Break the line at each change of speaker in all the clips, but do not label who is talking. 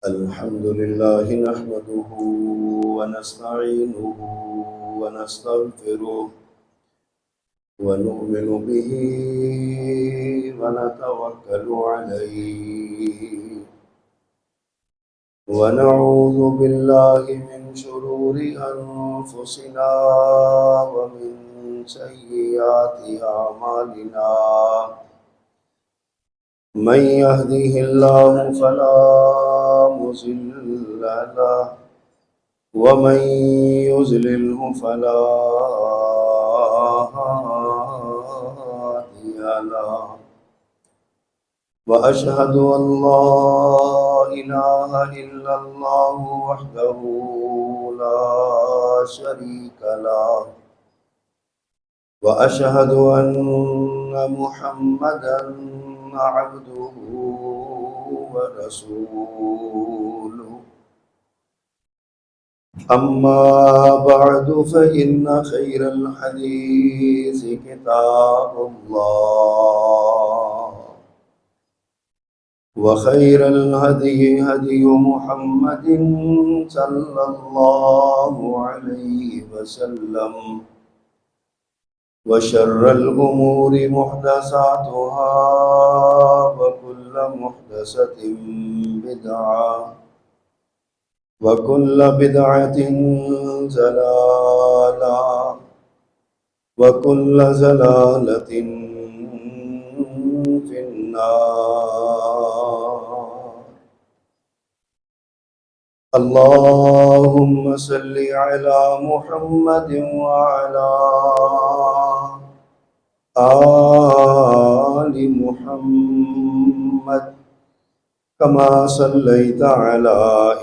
الحمد لله نحمده ونستعينه ونستغفره ونؤمن به ونتوكل عليه ونعوذ بالله من شرور أنفسنا ومن سيئات أعمالنا من يهده الله فلا مضل له ومن يضلله فلا هادي له وأشهد أن لا إله إلا الله وحده لا شريك له وأشهد أن محمدا عبده ورسوله أما بعد فإن خير الحديث كتاب الله وخير الهدي هدي محمد صلى الله عليه وسلم وشر الأمور محدثاتها وكل محدثة بدعة وكل بدعة ضلالة وكل ضلالة في النار. اللهم صل على محمد وعلى آل محمد كما صليت على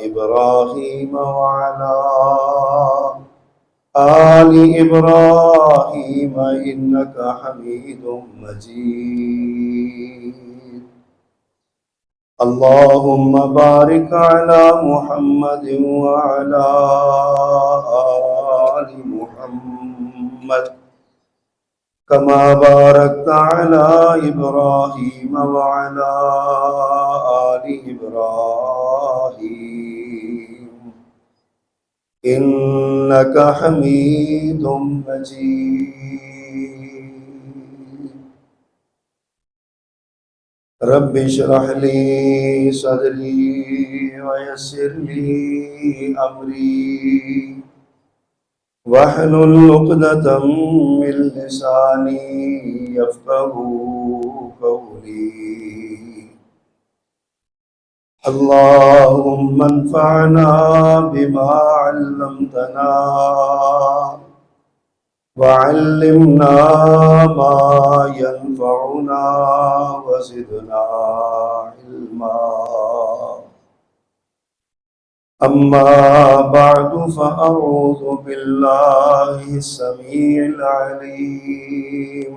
إبراهيم وعلى آل إبراهيم إنك حميد مجيد. اللهم بارك على محمد وعلى آل محمد كما باركت على إبراهيم وعلى آل إبراهيم إنك حميد مجيد. رب اشرح لي صدري ويسر لي أمري واحلل عقدة من لساني يفقهوا قولي. اللهم انفعنا بما علمتنا وعلمنا ما ينفعنا وزدنا علما. أما بعد فأعوذ بالله السميع العليم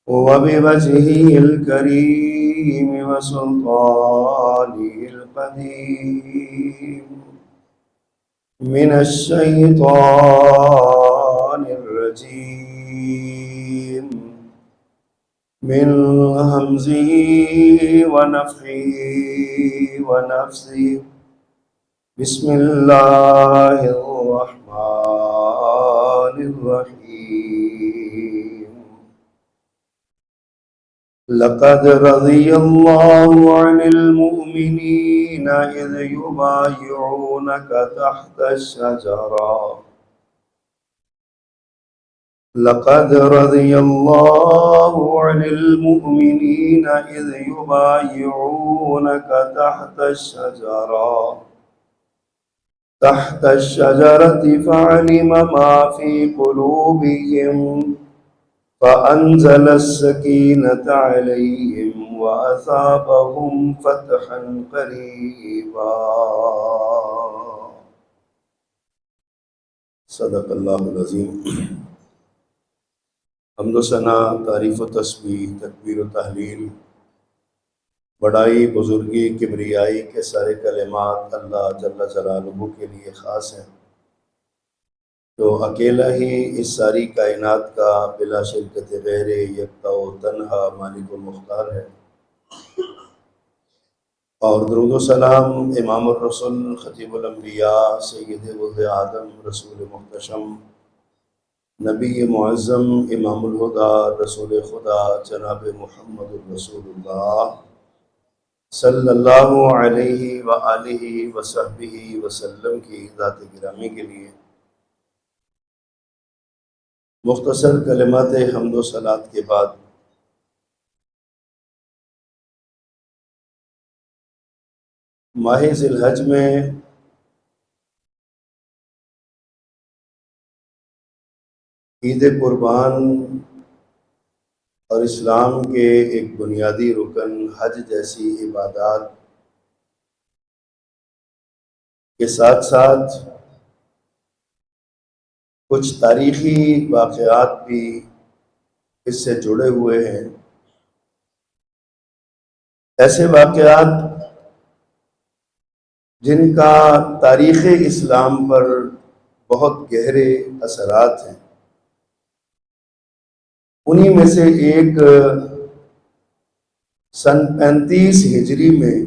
وبوجهه الكريم وسلطانه القديم من الشيطان الرجيم من همزه ونفخه ونفثه. بسم الله الرحمن الرحيم. لقد رضي الله عن المؤمنين إذ يبايعونك تحت الشجرة لقد رضي الله عن المؤمنين إذ يبايعونك تحت الشجرة فعلم ما في قلوبهم فأنزل السكينة عليهم وأثابهم فتحا قريبا. صدق اللہ العظیم. حمد و ثنا، تعریف و تسبیح، تکبیر و تحلیل، بڑائی، بزرگی، کبریائی کے سارے کلمات اللہ جل جلالہ کے لیے خاص ہیں، تو اکیلا ہی اس ساری کائنات کا بلا شرکت غیر یکتا و تنہا مالک و مختار ہے. اور درود و سلام امام الرسول خطیب الانبیاء سید ولد آدم رسول محتشم نبی معظم امام الہدیٰ رسول خدا جناب محمد الرسول اللہ صلی اللہ علیہ وآلہ وصحبہ وسلم کی ذات گرامی کے لیے مختصر کلمات حمد و صلات کے بعد ماہ ذی الحج میں عید قربان اور اسلام کے ایک بنیادی رکن حج جیسی عبادات کے ساتھ ساتھ کچھ تاریخی واقعات بھی اس سے جڑے ہوئے ہیں۔ ایسے واقعات جن کا تاریخ اسلام پر بہت گہرے اثرات ہیں، انہی میں سے ایک سن 35 ہجری میں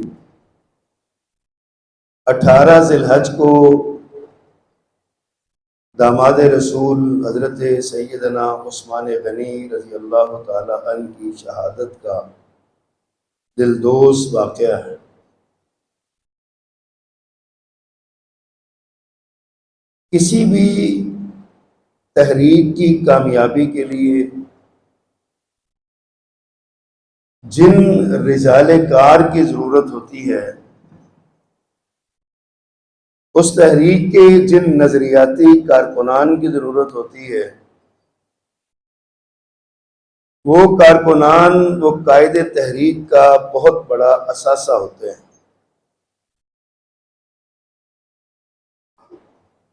18 ذی الحج کو داماد رسول حضرت سیدنا عثمان غنی رضی اللہ تعالی عنہ کی شہادت کا دلدوز واقعہ ہے۔ کسی بھی تحریک کی کامیابی کے لیے جن رجال کار کی ضرورت ہوتی ہے، اس تحریک کے جن نظریاتی کارکنان کی ضرورت ہوتی ہے، وہ کارکنان وہ قائد تحریک کا بہت بڑا اثاثہ ہوتے ہیں۔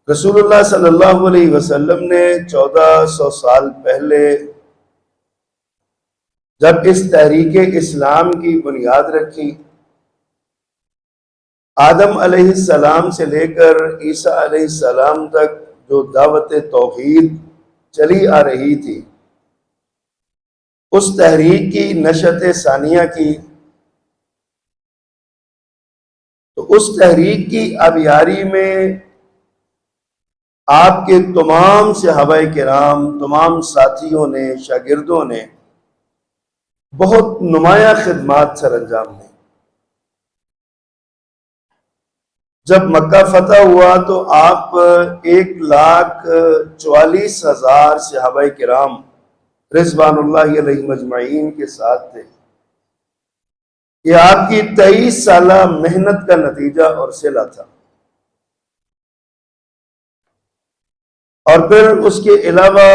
رسول اللہ صلی اللہ علیہ وسلم نے 1400 سال پہلے جب اس تحریک اسلام کی بنیاد رکھی، آدم علیہ السلام سے لے کر عیسیٰ علیہ السلام تک جو دعوت توحید چلی آ رہی تھی، اس تحریک کی نشأت ثانیہ کی، تو اس تحریک کی آبیاری میں آپ کے تمام صحابہ کرام، تمام ساتھیوں نے، شاگردوں نے بہت نمایاں خدمات سر انجام دی۔ جب مکہ فتح ہوا تو آپ 1,44,000 صحابہ کرام رضوان اللہ علیہ مجمعین کے ساتھ تھے۔ یہ آپ کی 23 سالہ محنت کا نتیجہ اور صلہ تھا۔ اور پھر اس کے علاوہ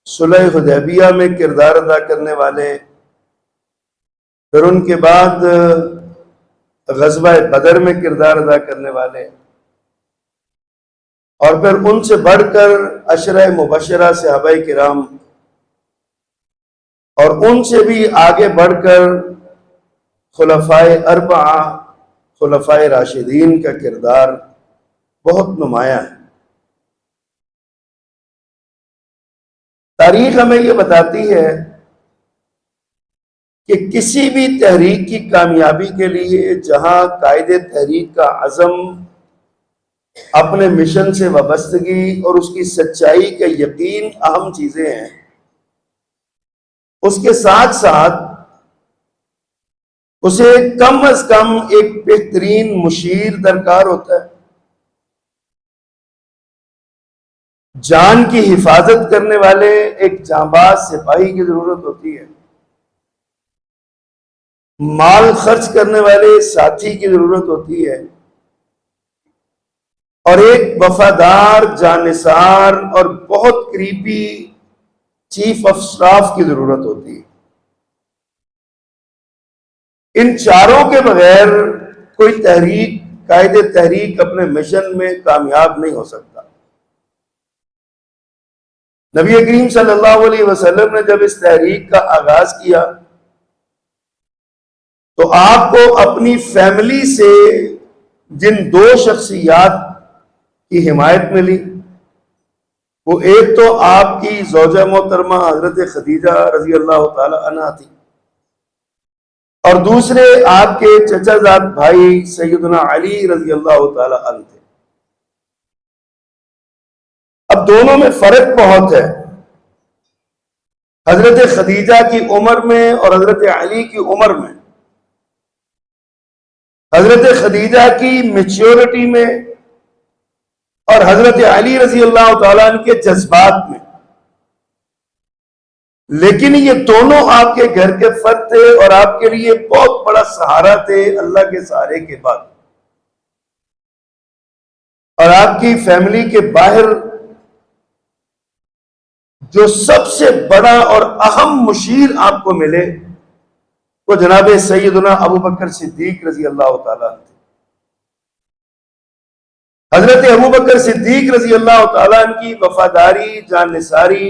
صلح حدیبیہ میں کردار ادا کرنے والے، پھر ان کے بعد غزوہ بدر میں کردار ادا کرنے والے، اور پھر ان سے بڑھ کر عشرہ مبشرہ صحابہ کرام، اور ان سے بھی آگے بڑھ کر خلفائے اربعہ، خلفائے راشدین کا کردار بہت نمایاں ہے۔ تاریخ ہمیں یہ بتاتی ہے کہ کسی بھی تحریک کی کامیابی کے لیے جہاں قائد تحریک کا عزم، اپنے مشن سے وابستگی اور اس کی سچائی کا یقین اہم چیزیں ہیں، اس کے ساتھ ساتھ اسے کم از کم ایک بہترین مشیر درکار ہوتا ہے، جان کی حفاظت کرنے والے ایک جانباز سپاہی کی ضرورت ہوتی ہے، مال خرچ کرنے والے ساتھی کی ضرورت ہوتی ہے، اور ایک وفادار جانثار اور بہت قریبی چیف آف سٹاف کی ضرورت ہوتی ہے۔ ان چاروں کے بغیر کوئی تحریک، قائد تحریک اپنے مشن میں کامیاب نہیں ہو سکتا۔ نبی کریم صلی اللہ علیہ وسلم نے جب اس تحریک کا آغاز کیا تو آپ کو اپنی فیملی سے جن دو شخصیات کی حمایت ملی، وہ ایک تو آپ کی زوجہ محترمہ حضرت خدیجہ رضی اللہ تعالی عنہا تھی، اور دوسرے آپ کے چچا زاد بھائی سیدنا علی رضی اللہ تعالی عنہ تھے۔ اب دونوں میں فرق بہت ہے، حضرت خدیجہ کی عمر میں اور حضرت علی کی عمر میں، حضرت خدیجہ کی میچیورٹی میں اور حضرت علی رضی اللہ تعالیٰ عنہ کے جذبات میں، لیکن یہ دونوں آپ کے گھر کے فرد تھے اور آپ کے لیے بہت بڑا سہارا تھے اللہ کے سہارے کے بعد۔ اور آپ کی فیملی کے باہر جو سب سے بڑا اور اہم مشیر آپ کو ملے وہ جناب سیدنا ابو بکر صدیق رضی اللہ تعالیٰ عنہ۔ حضرت ابو بکر صدیق رضی اللہ تعالیٰ عنہ کی وفاداری، جانثاری،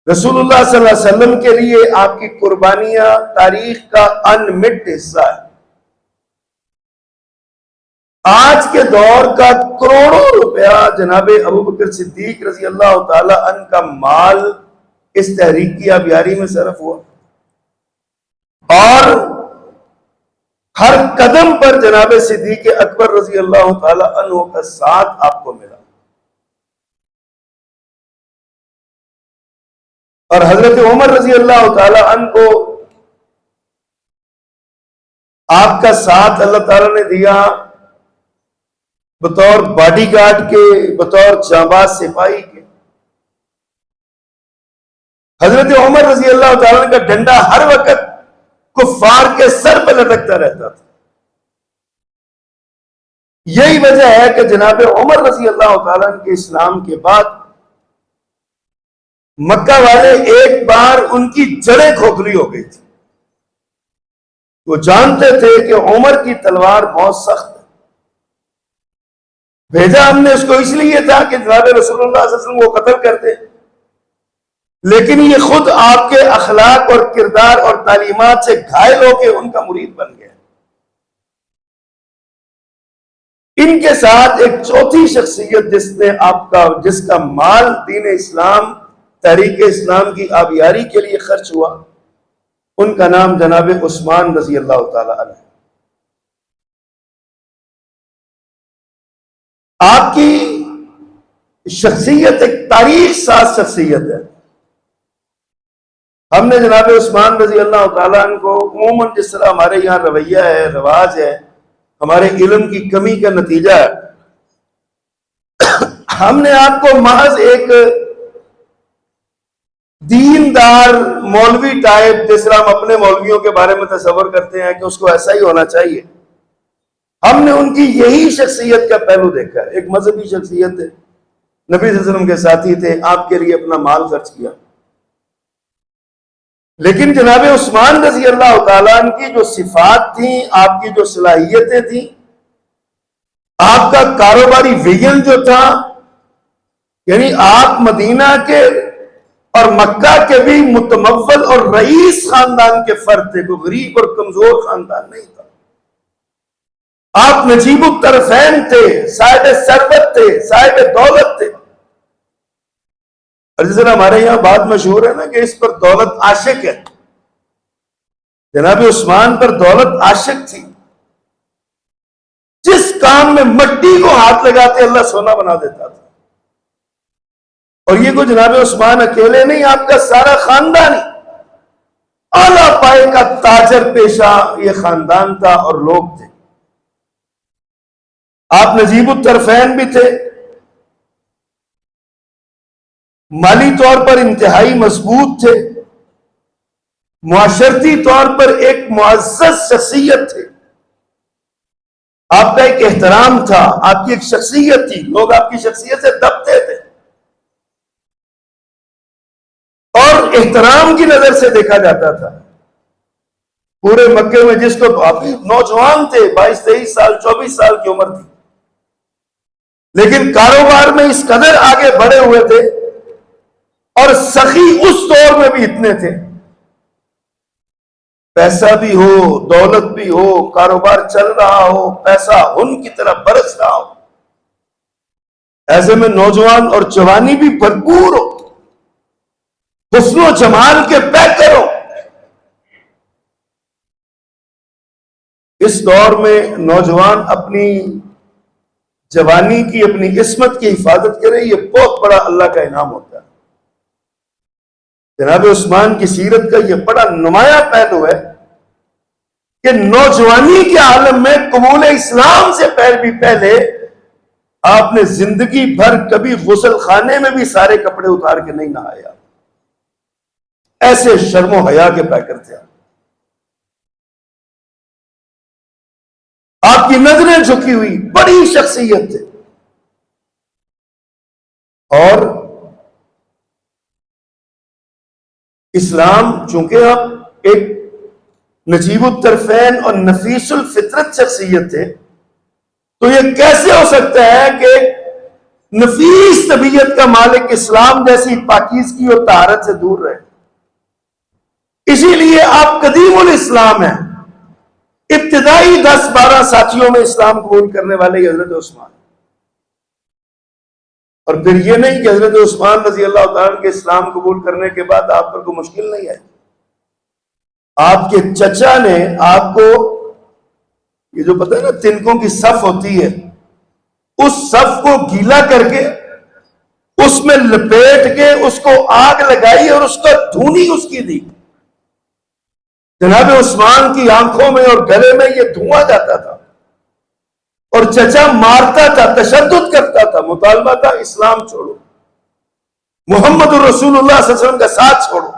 رسول اللہ صلی اللہ علیہ وسلم کے لیے آپ کی قربانیاں تاریخ کا انمٹ حصہ ہے۔ آج کے دور کا کروڑوں روپیہ جناب ابو بکر صدیق رضی اللہ تعالی عنہ کا مال اس تحریک کی آبیاری میں صرف ہوا، اور ہر قدم پر جناب صدیق اکبر رضی اللہ تعالی عنہ کا ساتھ آپ کو ملا، اور حضرت عمر رضی اللہ تعالی عنہ کو آپ کا ساتھ اللہ تعالی نے دیا بطور باڈی گارڈ کے، بطور جانباز سپاہی کے۔ حضرت عمر رضی اللہ تعالیٰ کا ڈنڈا ہر وقت کفار کے سر پہ لٹکتا رہتا تھا۔ یہی وجہ ہے کہ جناب عمر رضی اللہ تعالیٰ کے اسلام کے بعد مکہ والے ایک بار ان کی جڑیں کھوکھلی ہو گئی تھی۔ وہ جانتے تھے کہ عمر کی تلوار بہت سخت ہے، بھیجا ہم نے اس کو اس لیے تھا کہ جناب رسول اللہ صلی اللہ علیہ وسلم کو قتل کر دے، لیکن یہ خود آپ کے اخلاق اور کردار اور تعلیمات سے گھائل ہو کے ان کا مرید بن گیا۔ ان کے ساتھ ایک چوتھی شخصیت جس کا مال دین اسلام، تحریک اسلام کی آبیاری کے لیے خرچ ہوا، ان کا نام جناب عثمان رضی اللہ تعالی عنہ۔ آپ کی شخصیت ایک تاریخ ساز شخصیت ہے۔ ہم نے جناب عثمان رضی اللہ تعالیٰ عنہ کو عموماً جس طرح ہمارے یہاں رویہ ہے، رواج ہے، ہمارے علم کی کمی کا نتیجہ ہے، ہم نے آپ کو محض ایک دیندار مولوی ٹائپ، جس طرح ہم اپنے مولویوں کے بارے میں تصور کرتے ہیں کہ اس کو ایسا ہی ہونا چاہیے، ہم نے ان کی یہی شخصیت کا پہلو دیکھا ہے۔ ایک مذہبی شخصیت ہے، نبی صلی اللہ علیہ وسلم کے ساتھی تھے، آپ کے لیے اپنا مال خرچ کیا، لیکن جناب عثمان رضی اللہ تعالیٰ عنہ کی جو صفات تھیں، آپ کی جو صلاحیتیں تھیں، آپ کا کاروباری ویژن جو تھا، یعنی آپ مدینہ کے اور مکہ کے بھی متمول اور رئیس خاندان کے فرد تھے، کوئی غریب اور کمزور خاندان نہیں تھا۔ آپ نجیب الطرفین تھے، صاحب ثروت تھے، صاحب دولت تھے، اور جس طرح ہمارے یہاں بات مشہور ہے نا کہ اس پر دولت عاشق ہے، جناب عثمان پر دولت عاشق تھی۔ جس کام میں مٹی کو ہاتھ لگاتے اللہ سونا بنا دیتا تھا، اور یہ کو جناب عثمان اکیلے نہیں، آپ کا سارا خاندان ہی اعلیٰ پائے کا تاجر پیشہ یہ خاندان تھا اور لوگ تھے۔ آپ نجیب الطرفین بھی تھے، مالی طور پر انتہائی مضبوط تھے، معاشرتی طور پر ایک معزز شخصیت تھے، آپ کا ایک احترام تھا، آپ کی ایک شخصیت تھی، لوگ آپ کی شخصیت سے دبتے تھے اور احترام کی نظر سے دیکھا جاتا تھا۔ پورے مکے میں جس کو آپ نوجوان تھے، 22 23 سال 24 سال کی عمر تھی، لیکن کاروبار میں اس قدر آگے بڑھے ہوئے تھے، اور سخی اس دور میں بھی اتنے تھے، پیسہ بھی ہو، دولت بھی ہو، کاروبار چل رہا ہو، پیسہ ان کی طرح برس رہا ہو، ایسے میں نوجوان اور جوانی بھی بھرپور ہو، حسن و جمال کے پیکر ہو، اس دور میں نوجوان اپنی جوانی کی، اپنی عصمت کی حفاظت کرے، یہ بہت بڑا اللہ کا انعام ہوتا ہے۔ جناب عثمان کی سیرت کا یہ بڑا نمایاں پہلو ہے کہ نوجوانی کے عالم میں قبول اسلام سے بھی پہلے آپ نے زندگی بھر کبھی غسل خانے میں بھی سارے کپڑے اتار کے نہیں نہایا، ایسے شرم و حیا کے پیکر تھے آپ کی نظریں جھکی ہوئی، بڑی شخصیت تھے۔ اور اسلام چونکہ آپ ایک نجیب الطرفین اور نفیس الفطرت شخصیت تھے، تو یہ کیسے ہو سکتا ہے کہ نفیس طبیعت کا مالک اسلام جیسی پاکیزگی اور طہارت سے دور رہے؟ اسی لیے آپ قدیم الاسلام ہیں، ابتدائی 10-12 ساتھیوں میں اسلام قبول کرنے والے حضرت عثمان۔ اور پھر یہ نہیں کہ حضرت عثمان رضی اللہ تعالیٰ کے اسلام قبول کرنے کے بعد آپ پر کوئی مشکل نہیں آئی۔ آپ کے چچا نے آپ کو، یہ جو پتہ ہے نا تنکوں کی صف ہوتی ہے، اس صف کو گیلا کر کے اس میں لپیٹ کے اس کو آگ لگائی اور اس کا دھونی اس کی دی۔ جناب عثمان کی آنکھوں میں اور گلے میں یہ دھواں جاتا تھا، اور چچا مارتا تھا، تشدد کرتا تھا، مطالبہ تھا اسلام چھوڑو، محمد الرسول اللہ صلی اللہ علیہ وسلم کا ساتھ چھوڑو۔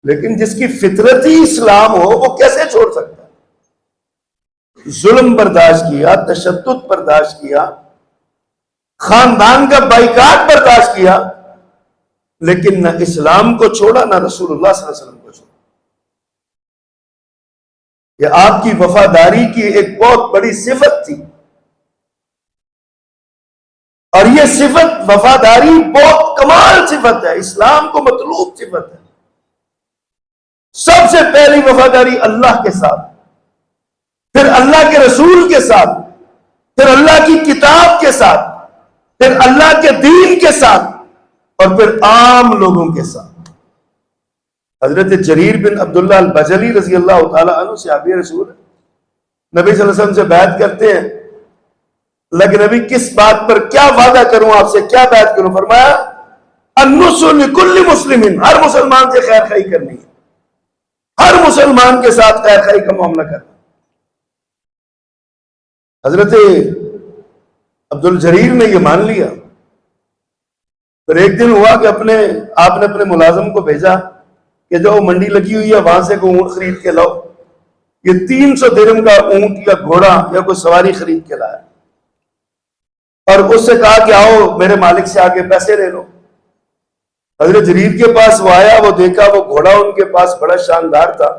لیکن جس کی فطرتی اسلام ہو وہ کیسے چھوڑ سکتا ہے؟ ظلم برداشت کیا، تشدد برداشت کیا، خاندان کا بائیکاٹ برداشت کیا، لیکن نہ اسلام کو چھوڑا نہ رسول اللہ صلی اللہ علیہ وسلم کو چھوڑا۔ یہ آپ کی وفاداری کی ایک بہت بڑی صفت تھی، اور یہ صفت وفاداری بہت کمال صفت ہے، اسلام کو مطلوب صفت ہے۔ سب سے پہلی وفاداری اللہ کے ساتھ، پھر اللہ کے رسول کے ساتھ، پھر اللہ کی کتاب کے ساتھ، پھر اللہ کے دین کے ساتھ، اور پھر عام لوگوں کے ساتھ۔ حضرت جریر بن عبداللہ البجلی رضی اللہ تعالیٰ عنہ صحابی رسول نبی صلی اللہ علیہ وسلم سے بیعت کرتے ہیں۔ اللہ کے نبی کس بات پر کیا وعدہ کروں آپ سے، کیا بیعت کروں؟ فرمایا النصح لکل مسلم، ہر مسلمان سے خیر خواہی کرنی ہے، ہر مسلمان کے ساتھ خیر خواہی کا معاملہ کرنا۔ حضرت عبد الجریر نے یہ مان لیا۔ پھر ایک دن ہوا کہ آپ نے اپنے ملازم کو بھیجا کہ جو منڈی لگی ہوئی ہے وہاں سے کوئی اونٹ خرید کے لاؤ۔ یہ 300 درہم کا اونٹ یا گھوڑا یا کوئی سواری خرید کے لایا، اور اس سے کہا کہ آؤ میرے مالک سے آگے پیسے لے لو۔ حضرت جریر کے پاس وہ آیا، وہ دیکھا وہ گھوڑا ان کے پاس بڑا شاندار تھا۔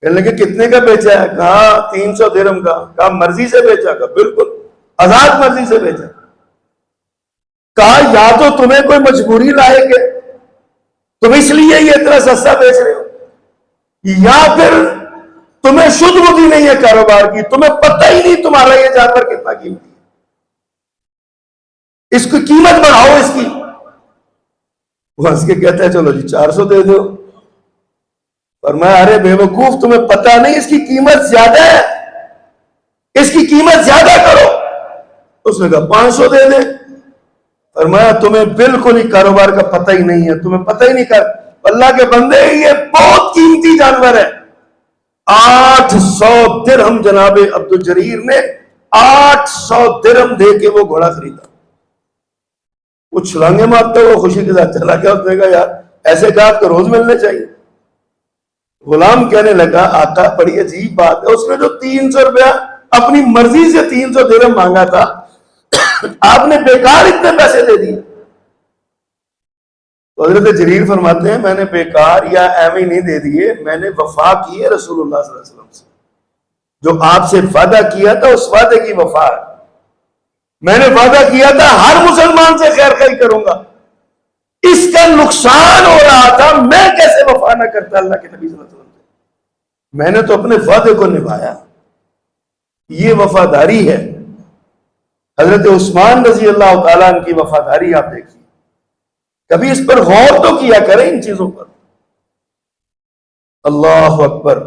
کہنے لگے کتنے کا بیچا ہے؟ کہا 300 درہم کا۔ کہا مرضی سے بیچا؟ کہا بالکل آزاد مرضی سے بیچا۔ کہا یا تو تمہیں کوئی مجبوری لائق ہے، تم اس لیے یہ اتنا سستا بیچ رہے ہو، یا پھر تمہیں شدھ بدھی نہیں ہے کاروبار کی، تمہیں پتہ ہی نہیں تمہارا یہ جانور کتنا قیمتی ہے، اس کی قیمت بڑھاؤ اس کی۔ وہ ہنس کے کہتا ہے چلو جی 400 دے دو۔ فرمایا ارے بے وقوف، تمہیں پتہ نہیں اس کی قیمت زیادہ ہے، اس کی قیمت زیادہ کرو۔ اس نے کہا 500 دے دیں۔ فرمایا تمہیں بالکل ہی کاروبار کا پتہ ہی نہیں ہے، تمہیں پتہ ہی نہیں کر اللہ کے بندے یہ بہت قیمتی جانور ہے۔ 800 درہم جناب عبد الجریر نے 800 درہم دے کے وہ گھوڑا خریدا۔ وہ چھلانگے مارتا ہوا خوشی کے ساتھ چلا گیا۔ اس نے کہا یار ایسے گاہک تو روز ملنے چاہیے۔ غلام کہنے لگا آقا بڑی عجیب بات ہے، اس نے جو 300 روپیہ اپنی مرضی سے 300 درہم مانگا تھا، آپ نے بیکار اتنے پیسے دے دیے۔ تو حضرت جریر فرماتے ہیں میں نے بیکار یا ایویں ہی نہیں دے دیے، میں نے وفا کی ہے رسول اللہ صلی اللہ علیہ وسلم سے، جو آپ سے وعدہ کیا تھا اس وعدے کی وفا ہے۔ میں نے وعدہ کیا تھا ہر مسلمان سے خیر خواہی کروں گا، اس کا نقصان ہو رہا تھا، میں کیسے وفا نہ کرتا اللہ کے نبی صلی اللہ علیہ وسلم سے؟ میں نے تو اپنے وعدے کو نبھایا۔ یہ وفاداری ہے۔ حضرت عثمان رضی اللہ تعالیٰ عنہ کی وفاداری آپ دیکھیے، کبھی اس پر غور تو کیا کریں، ان چیزوں پر۔ اللہ اکبر۔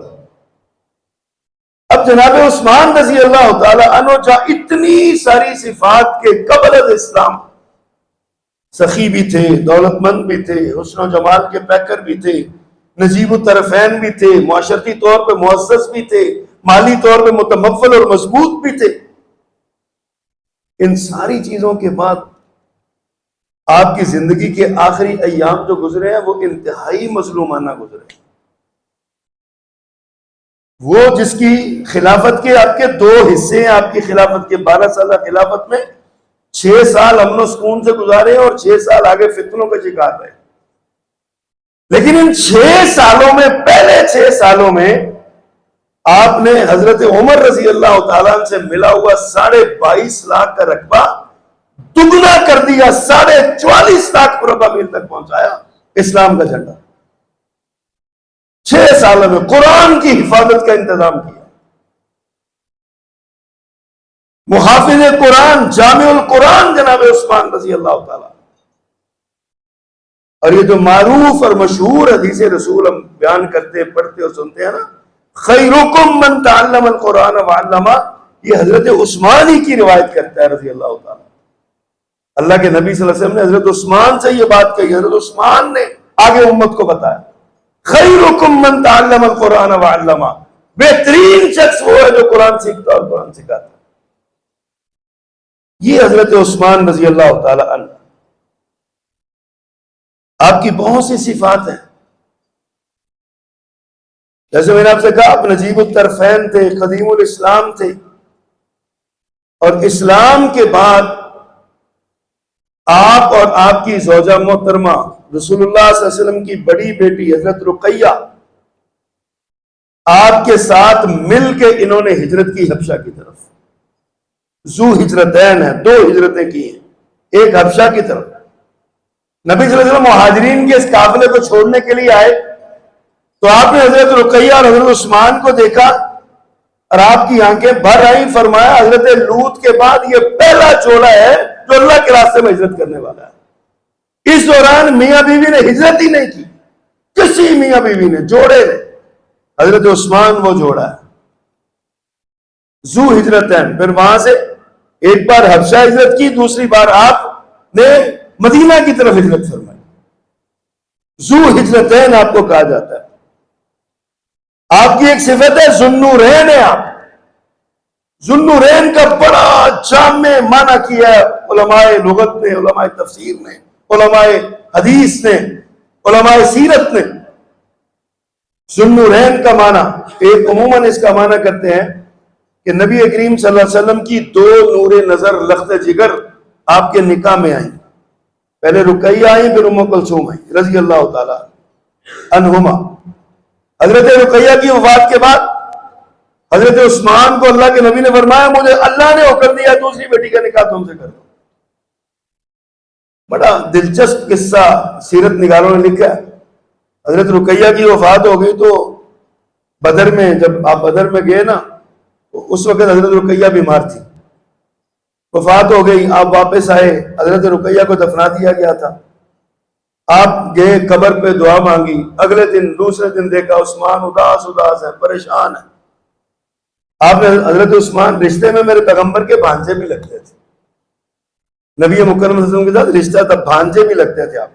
اب جناب عثمان رضی اللہ تعالی عنہ جہاں اتنی ساری صفات کے قبل از اسلام سخی بھی تھے، دولت مند بھی تھے، حسن و جمال کے پیکر بھی تھے، نجیب الطرفین بھی تھے، معاشرتی طور پہ معزز بھی تھے، مالی طور پہ متمول اور مضبوط بھی تھے، ان ساری چیزوں کے بعد آپ کی زندگی کے آخری ایام جو گزرے ہیں وہ انتہائی مظلومانہ گزرے ہیں۔ وہ جس کی خلافت کے آپ کے 2 حصے ہیں، آپ کی خلافت کے 12 سالہ خلافت میں 6 سال امن و سکون سے گزارے اور 6 سال آگے فتنوں کا شکار رہے، لیکن ان 6 سالوں میں، پہلے 6 سالوں میں آپ نے حضرت عمر رضی اللہ تعالیٰ عنہ سے ملا ہوا 22.5 لاکھ کا رقبہ دگنا کر دیا، 44.5 لاکھ مربع میل تک پہنچایا اسلام کا جھنڈا۔ 6 سالوں میں قرآن کی حفاظت کا انتظام کیا، محافظ قرآن، جامع القرآن جناب عثمان رضی اللہ تعالیٰ۔ اور یہ جو معروف اور مشہور حدیث رسول ہم بیان کرتے، پڑھتے اور سنتے ہیں نا، خیرکم من تعلم القرآن وعلمہ، یہ حضرت عثمان ہی کی روایت کرتا ہے رضی اللہ تعالیٰ۔ اللہ کے نبی صلی اللہ علیہ وسلم نے حضرت عثمان سے یہ بات کہی، حضرت عثمان نے آگے امت کو بتایا، خیرکم من تعلم القرآن وعلمہ، بہترین شخص وہ ہے جو قرآن سیکھتا اور قرآن سکھاتا۔ یہ حضرت عثمان رضی اللہ تعالیٰ عنہ۔ آپ کی بہت سی صفات ہیں، جیسے میں نے آپ سے کہا آپ نجیب الطرفین تھے، قدیم الاسلام تھے، اور اسلام کے بعد آپ اور آپ کی زوجہ محترمہ رسول اللہ صلی اللہ علیہ وسلم کی بڑی بیٹی حضرت رقیہ، آپ کے ساتھ مل کے انہوں نے ہجرت کی حبشہ کی طرف۔ ذو ہجرتین ہے، 2 ہجرتیں کی ہیں، ایک حبشہ کی طرف۔ نبی صلی اللہ علیہ وسلم مہاجرین کے اس قافلے کو چھوڑنے کے لیے آئے تو آپ نے حضرت رقیہ اور حضرت عثمان کو دیکھا اور آپ کی آنکھیں بھر آئیں، فرمایا حضرت لوط کے بعد یہ پہلا جوڑا ہے جو اللہ کے راستے میں ہجرت کرنے والا ہے۔ اس دوران میاں بیوی نے ہجرت ہی نہیں کی، کسی میاں بیوی نے، جوڑے نے، حضرت عثمان وہ جوڑا ہے۔ ذو ہجرتین، پھر وہاں سے ایک بار حبشہ ہجرت کی، دوسری بار آپ نے مدینہ کی طرف ہجرت فرمائی۔ ذو ہجرتین آپ کو کہا جاتا ہے۔ آپ کی ایک صفت ہے ذوالنورین ہے، آپ ذوالنورین کا بڑا جامع معنی کیا ہے علماء لغت نے، علماء تفسیر نے، علماء حدیث نے، علماء سیرت نے۔ ذوالنورین کا معنی، ایک عموماً اس کا معنی کرتے ہیں کہ نبی کریم صلی اللہ علیہ وسلم کی 2 نور نظر لخت جگر آپ کے نکاح میں آئیں، پہلے رقیہ آئیں پھر ام کلثوم آئیں رضی اللہ تعالیٰ عنہما۔ حضرت رقیہ کی وفات کے بعد حضرت عثمان کو اللہ کے نبی نے فرمایا مجھے اللہ نے حکم دیا دوسری بیٹی کا نکاح تم سے کر دو۔ بڑا دلچسپ قصہ سیرت نگاروں نے لکھا ہے۔ حضرت رقیہ کی وفات ہو گئی تو بدر میں، جب آپ بدر میں گئے نا، تو اس وقت حضرت رقیہ بیمار تھی، وفات ہو گئی، آپ واپس آئے، حضرت رقیہ کو دفنا دیا گیا تھا۔ آپ گئے قبر پہ دعا مانگی، اگلے دن دوسرے دن دیکھا عثمان اداس ہے، پریشان ہے۔ آپ نے حضرت عثمان رشتے میں میرے پیغمبر کے بھانجے بھی لگتے تھے، نبی مکرم صلی اللہ علیہ وسلم کے ساتھ رشتہ تھا، بھانجے بھی لگتے تھے۔ آپ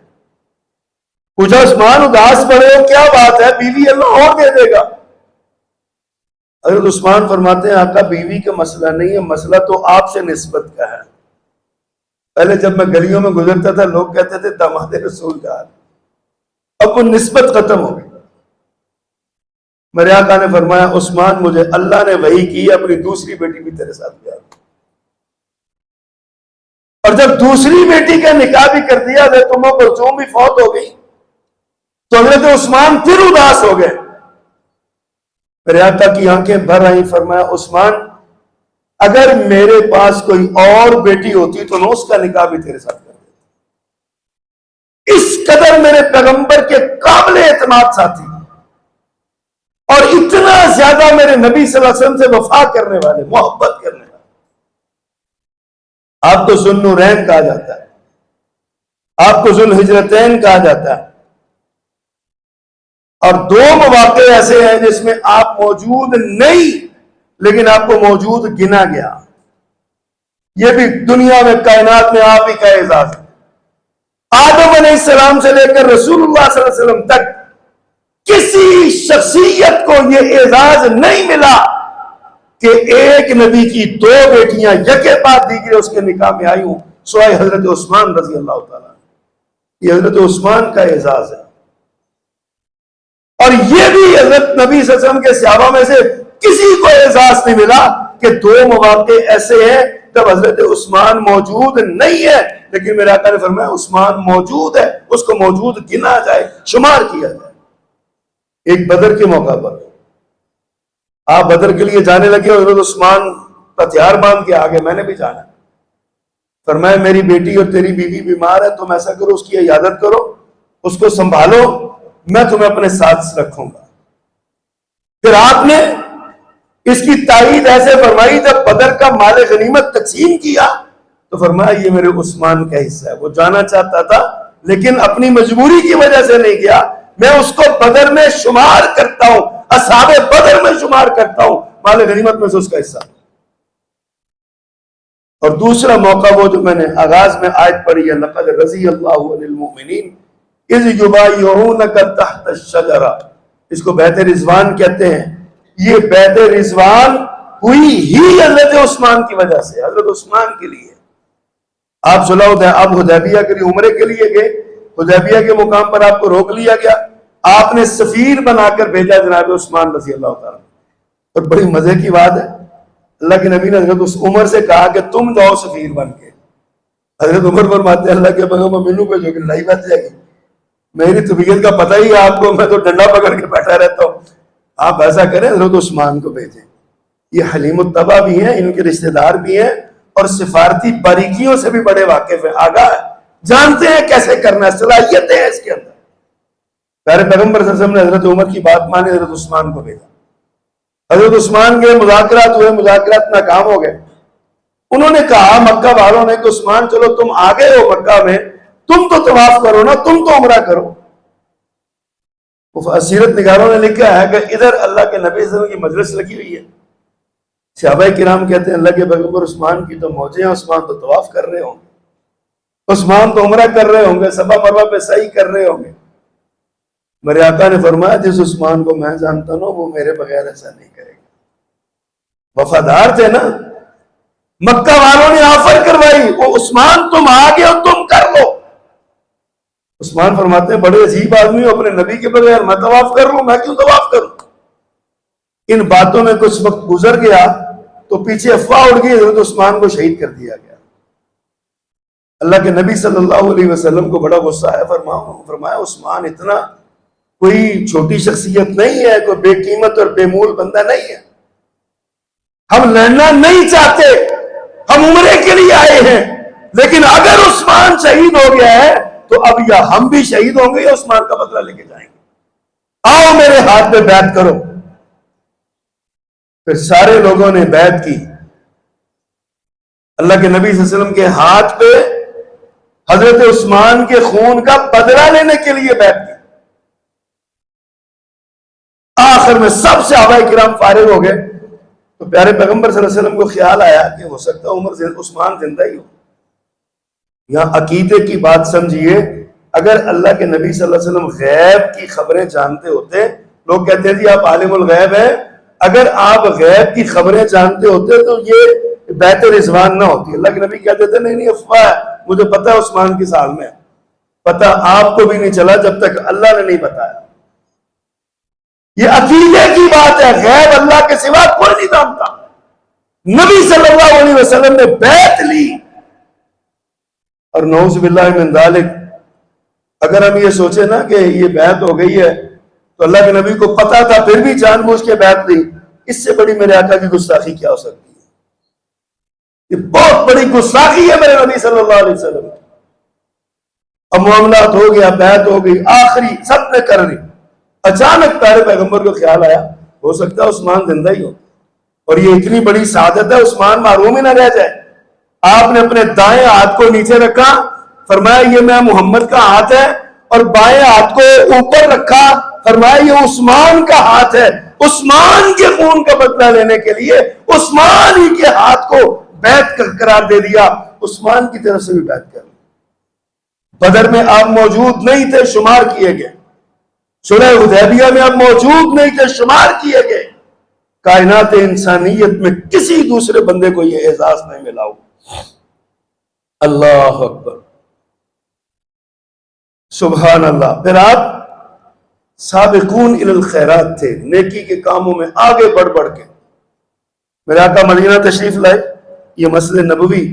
پوچھا عثمان اداس پڑے ہو، کیا بات ہے؟ بیوی اللہ اور دے دے گا۔ حضرت عثمان فرماتے ہیں آقا بیوی کا مسئلہ نہیں ہے، مسئلہ تو آپ سے نسبت کا ہے۔ پہلے جب میں گلیوں میں گزرتا تھا لوگ کہتے تھے داماد رسول جان، اب وہ نسبت ختم ہو گئی۔ میرے آقا نے فرمایا عثمان مجھے اللہ نے وحی کی اپنی دوسری بیٹی بھی تیرے ساتھ گیا، اور جب دوسری بیٹی کا نکاح بھی کر دیا، حضرت ام کلثوم بھی فوت ہو گئی، تو حضرت عثمان پھر اداس ہو گئے۔ میرے آقا کی آنکھیں بھر آئیں، فرمایا عثمان اگر میرے پاس کوئی اور بیٹی ہوتی تو میں اس کا نکاح بھی تیرے ساتھ کر دیتا۔ اس قدر میرے پیغمبر کے قابل اعتماد ساتھی اور اتنا زیادہ میرے نبی صلی اللہ علیہ وسلم سے وفا کرنے والے، محبت کرنے والے، آپ کو ذوالنورین کہا جاتا ہے، آپ کو ذوالہجرتین کہا جاتا ہے۔ اور 2 مواقع ایسے ہیں جس میں آپ موجود نہیں لیکن آپ کو موجود گنا گیا. یہ بھی دنیا میں کائنات میں آپ ہی کا اعزاز ہے. آدم علیہ السلام سے لے کر رسول اللہ صلی اللہ علیہ وسلم تک کسی شخصیت کو یہ اعزاز نہیں ملا کہ ایک نبی کی 2 بیٹیاں یکے بعد دیگرے اس کے نکاح میں آئی ہوں سوائے حضرت عثمان رضی اللہ تعالیٰ. یہ حضرت عثمان کا اعزاز ہے. اور یہ بھی حضرت نبی صلی اللہ علیہ وسلم کے صحابہ میں سے کسی کو اعزاز نہیں ملا کہ 2 مواقع ایسے ہیں جب حضرت عثمان موجود نہیں ہے لیکن میرے آقا نے فرمایا عثمان موجود ہے, اس کو موجود گنا جائے, شمار کیا جائے. ایک بدر کے موقع پر آپ بدر کے لیے جانے لگے, حضرت عثمان ہتھیار باندھ کے آگے, میں نے بھی جانا. فرمایا میری بیٹی اور تیری بیوی بیمار ہے, تم ایسا کرو اس کی عیادت کرو, اس کو سنبھالو, میں تمہیں اپنے ساتھ رکھوں گا. پھر آپ نے اس کی تائید ایسے فرمائی جب بدر کا مال غنیمت تقسیم کیا تو فرمایا یہ میرے عثمان کا حصہ ہے. وہ جانا چاہتا تھا لیکن اپنی مجبوری کی وجہ سے نہیں گیا. میں اس کو بدر میں شمار کرتا ہوں, اصحاب بدر میں شمار کرتا ہوں, مال غنیمت میں سے اس کا حصہ. اور دوسرا موقع وہ جو میں نے آغاز میں آیت پڑھی ہے, لقد رضی اللہ عن المؤمنین اذ یبایعونک تحت الشجرہ, اس کو بیعت رضوان کہتے ہیں. یہ بیعت رضوان ہوئی ہی حضرت عثمان کی وجہ سے, حضرت عثمان کے لیے. آپ آپ حدیبیہ کے لیے عمرے کے لیے گئے, حدیبیہ کے مقام پر آپ کو روک لیا گیا, آپ نے سفیر بنا کر بھیجا جناب عثمان رضی اللہ تعالیٰ. اور بڑی مزے کی بات ہے, اللہ کے نبی نے حضرت عمر سے کہا کہ تم جاؤ سفیر بن کے. حضرت عمر فرماتے ہیں اللہ کے پیغمبر مینو بھیجو کہ لڑائی بچ جائے گی, میری طبیعت کا پتہ ہی ہے آپ کو, میں تو ڈنڈا پکڑ کے بیٹھا رہتا ہوں. آپ ایسا کریں حضرت عثمان کو بھیجیں. یہ حلیم الطبع بھی ہیں, ان کے رشتہ دار بھی ہیں, اور سفارتی باریکیوں سے بھی بڑے واقف ہیں, آگاہ ہے, جانتے ہیں کیسے کرنا ہے, صلاحیتیں ہیں اس کے اندر. پیارے پیغمبر صلی اللہ علیہ وسلم نے حضرت عمر کی بات مانی, حضرت عثمان کو بھیجا. حضرت عثمان کے مذاکرات ہوئے, مذاکرات ناکام ہو گئے. انہوں نے کہا مکہ والوں نے کہ عثمان چلو تم آ گئے ہو مکہ میں, تم تو طواف کرو نا, تم تو عمرہ کرو. سیرت نگاروں نے لکھا ہے کہ ادھر اللہ کے نبی صلی اللہ علیہ وسلم کی مجلس لگی ہوئی ہے. صحابہ کرام کہتے ہیں اللہ کے پیغمبر عثمان کی تو موجیں ہیں, عثمان تو طواف کر رہے ہوں گے, عثمان تو عمرہ کر رہے ہوں گے, صفا مروہ پہ سعی کر رہے ہوں گے. میرے آقا نے فرمایا جس عثمان کو میں جانتا ہوں وہ میرے بغیر ایسا نہیں کرے گا. وفادار تھے نا, مکہ والوں نے آفر کروائی, وہ عثمان تم آ گئے ہو تم کر لو. عثمان فرماتے ہیں بڑے عجیب آدمی ہو, اپنے نبی کے بغیر میں طواف کر لوں, میں کیوں طواف کروں. ان باتوں میں کچھ وقت گزر گیا تو پیچھے افواہ اڑ گئی, حضرت عثمان کو شہید کر دیا گیا. اللہ کے نبی صلی اللہ علیہ وسلم کو بڑا غصہ ہے, فرمایا عثمان اتنا کوئی چھوٹی شخصیت نہیں ہے, کوئی بے قیمت اور بے مول بندہ نہیں ہے. ہم لڑنا نہیں چاہتے, ہم عمرے کے لیے آئے ہیں, لیکن اگر عثمان شہید ہو گیا ہے تو اب یا ہم بھی شہید ہوں گے یا عثمان کا بدلہ لے کے جائیں گے. آؤ میرے ہاتھ پہ بیعت کرو. پھر سارے لوگوں نے بیعت کی. اللہ کے نبی صلی اللہ علیہ وسلم کے ہاتھ پہ حضرت عثمان کے خون کا بدلہ لینے کے لیے بیعت کی. آخر میں سب صحابہ کرام فارغ ہو گئے تو پیارے پیغمبر صلی اللہ علیہ وسلم کو خیال آیا کہ ہو سکتا ہے عثمان زندہ ہی ہو. یہاں عقیدے کی بات سمجھیے, اگر اللہ کے نبی صلی اللہ علیہ وسلم غیب کی خبریں جانتے ہوتے, لوگ کہتے ہیں جی آپ عالم الغیب ہیں, اگر آپ غیب کی خبریں جانتے ہوتے تو یہ بیعت رضوان نہ ہوتی. اللہ کے نبی کہتے تھے نہیں افواہ ہے, مجھے پتا عثمان کی سال میں, پتا آپ کو بھی نہیں چلا جب تک اللہ نے نہیں بتایا. یہ عقیدے کی بات ہے, غیب اللہ کے سوا کوئی نہیں جانتا. نبی صلی اللہ علیہ وسلم نے بیعت لی, اور نعوذ باللہ من ذالک اگر ہم یہ سوچیں نا کہ یہ بیعت ہو گئی ہے تو اللہ کے نبی کو پتا تھا پھر بھی جان بوجھ کے بیعت لی, اس سے بڑی میرے آقا کی گستاخی کیا ہو سکتی ہے. یہ بہت بڑی گستاخی ہے میرے نبی صلی اللہ علیہ وسلم. اب معاملات ہو گیا, بیعت ہو گئی, آخری سب نے کر لی. اچانک پیارے پیغمبر کو خیال آیا ہو سکتا ہے عثمان زندہ ہی ہو, اور یہ اتنی بڑی سعادت ہے عثمان محروم ہی نہ رہ جائے. آپ نے اپنے دائیں ہاتھ کو نیچے رکھا, فرمایا یہ میں محمد کا ہاتھ ہے, اور بائیں ہاتھ کو اوپر رکھا, فرمایا یہ عثمان کا ہاتھ ہے. عثمان کے خون کا بدلہ لینے کے لیے عثمان ہی کے ہاتھ کو بیعت قرار دے دیا، عثمان کی طرف سے بھی بیعت کر لی۔ بدر میں آپ موجود نہیں تھے، شمار کیے گئے، صلح حدیبیہ میں آپ موجود نہیں تھے، شمار کیے گئے۔ کائنات انسانیت میں کسی دوسرے بندے کو یہ اعزاز نہیں ملا ہو۔ اللہ اکبر، سبحان اللہ۔ پھر آپ سابقون الی الخیرات تھے، نیکی کے کاموں میں آگے بڑھ بڑھ کے۔ میرے آقا مدینہ تشریف لائے، یہ مسجد نبوی،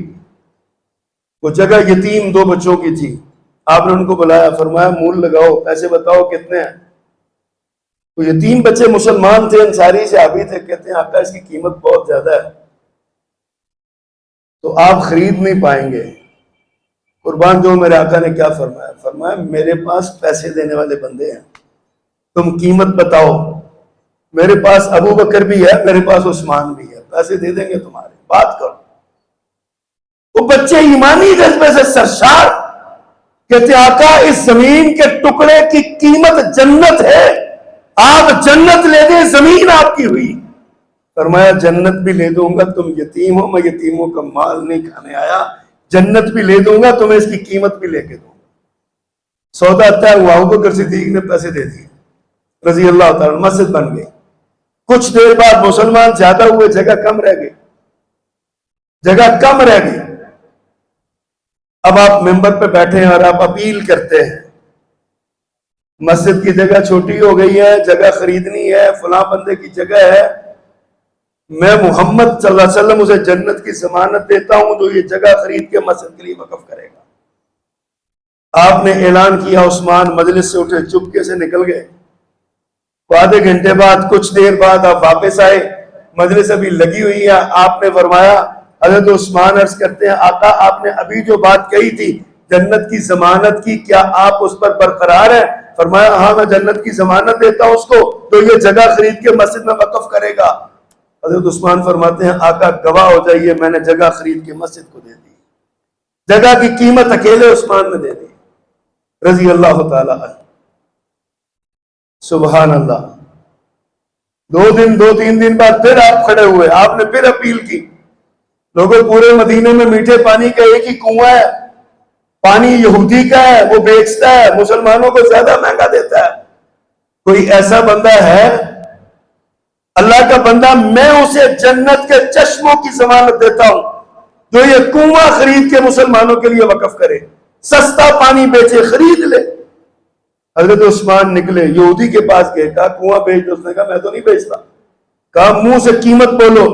وہ جگہ یتیم 2 بچوں کی تھی، آپ نے ان کو بلایا، فرمایا مول لگاؤ، پیسے بتاؤ کتنے ہیں۔ وہ یتیم بچے مسلمان تھے، انصاری صحابی تھے، کہتے ہیں آقا اس کی قیمت بہت زیادہ ہے تو آپ خرید نہیں پائیں گے۔ قربان جو میرے آقا نے کیا فرمایا، فرمایا میرے پاس پیسے دینے والے بندے ہیں، تم قیمت بتاؤ، میرے پاس ابو بکر بھی ہے، میرے پاس عثمان بھی ہے، پیسے دے دیں گے تمہارے، بات کرو۔ وہ بچے ایمانی جذبے سے سرشار، کہتے آقا اس زمین کے ٹکڑے کی قیمت جنت ہے، آپ جنت لے دیں، زمین آپ کی ہوئی۔ فرمایا جنت بھی لے دوں گا، تم یتیم ہو، میں یتیموں کا مال نہیں کھانے آیا، جنت بھی لے دوں گا، تمہیں اس کی قیمت بھی لے کے دوں گا۔ سودا طے ہوا، ابوبکر صدیق نے پیسے دے دیے رضی اللہ تعالیٰ، مسجد بن گئی۔ کچھ دیر بعد مسلمان زیادہ ہوئے، جگہ کم رہ گئی، جگہ کم رہ گئی۔ اب آپ ممبر پہ بیٹھے ہیں اور آپ اپیل کرتے ہیں، مسجد کی جگہ چھوٹی ہو گئی ہے، جگہ خریدنی ہے، فلاں بندے کی جگہ ہے، میں محمد صلی اللہ علیہ وسلم اسے جنت کی ضمانت دیتا ہوں جو یہ جگہ خرید کے مسجد کے لیے وقف کرے گا۔ آپ نے اعلان کیا، عثمان مجلس سے اٹھے، چپکے سے نکل گئے۔ آدھے گھنٹے بعد، کچھ دیر بعد آپ واپس آئے، مجلس ابھی لگی ہوئی ہے۔ آپ نے فرمایا، حضرت عثمان عرض کرتے ہیں آقا آپ نے ابھی جو بات کہی تھی جنت کی ضمانت کی، کیا آپ اس پر برقرار ہیں؟ فرمایا ہاں میں جنت کی ضمانت دیتا ہوں اس کو تو یہ جگہ خرید کے مسجد میں وقف کرے گا۔ حضرت عثمان فرماتے ہیں آقا گواہ ہو جائیے، میں نے جگہ خرید کے مسجد کو دے دی، جگہ کی قیمت اکیلے عثمان نے دے دی رضی اللہ تعالی عنہ۔ سبحان اللہ۔ 2-3 دن بعد پھر آپ کھڑے ہوئے، آپ نے پھر اپیل کی، لوگوں پورے مدینے میں میٹھے پانی کا ایک ہی کنواں ہے، پانی یہودی کا ہے، وہ بیچتا ہے، مسلمانوں کو زیادہ مہنگا دیتا ہے، کوئی ایسا بندہ ہے اللہ کا بندہ، میں اسے جنت کے چشموں کی ضمانت دیتا ہوں جو یہ کنواں خرید کے مسلمانوں کے لیے وقف کرے، سستا پانی بیچے، خرید لے۔ حضرت عثمان نکلے، یہودی کے پاس گئے، کہا کنواں بیچ دو، اس نے کہا میں تو نہیں بیچتا، کہا منہ سے قیمت بولو۔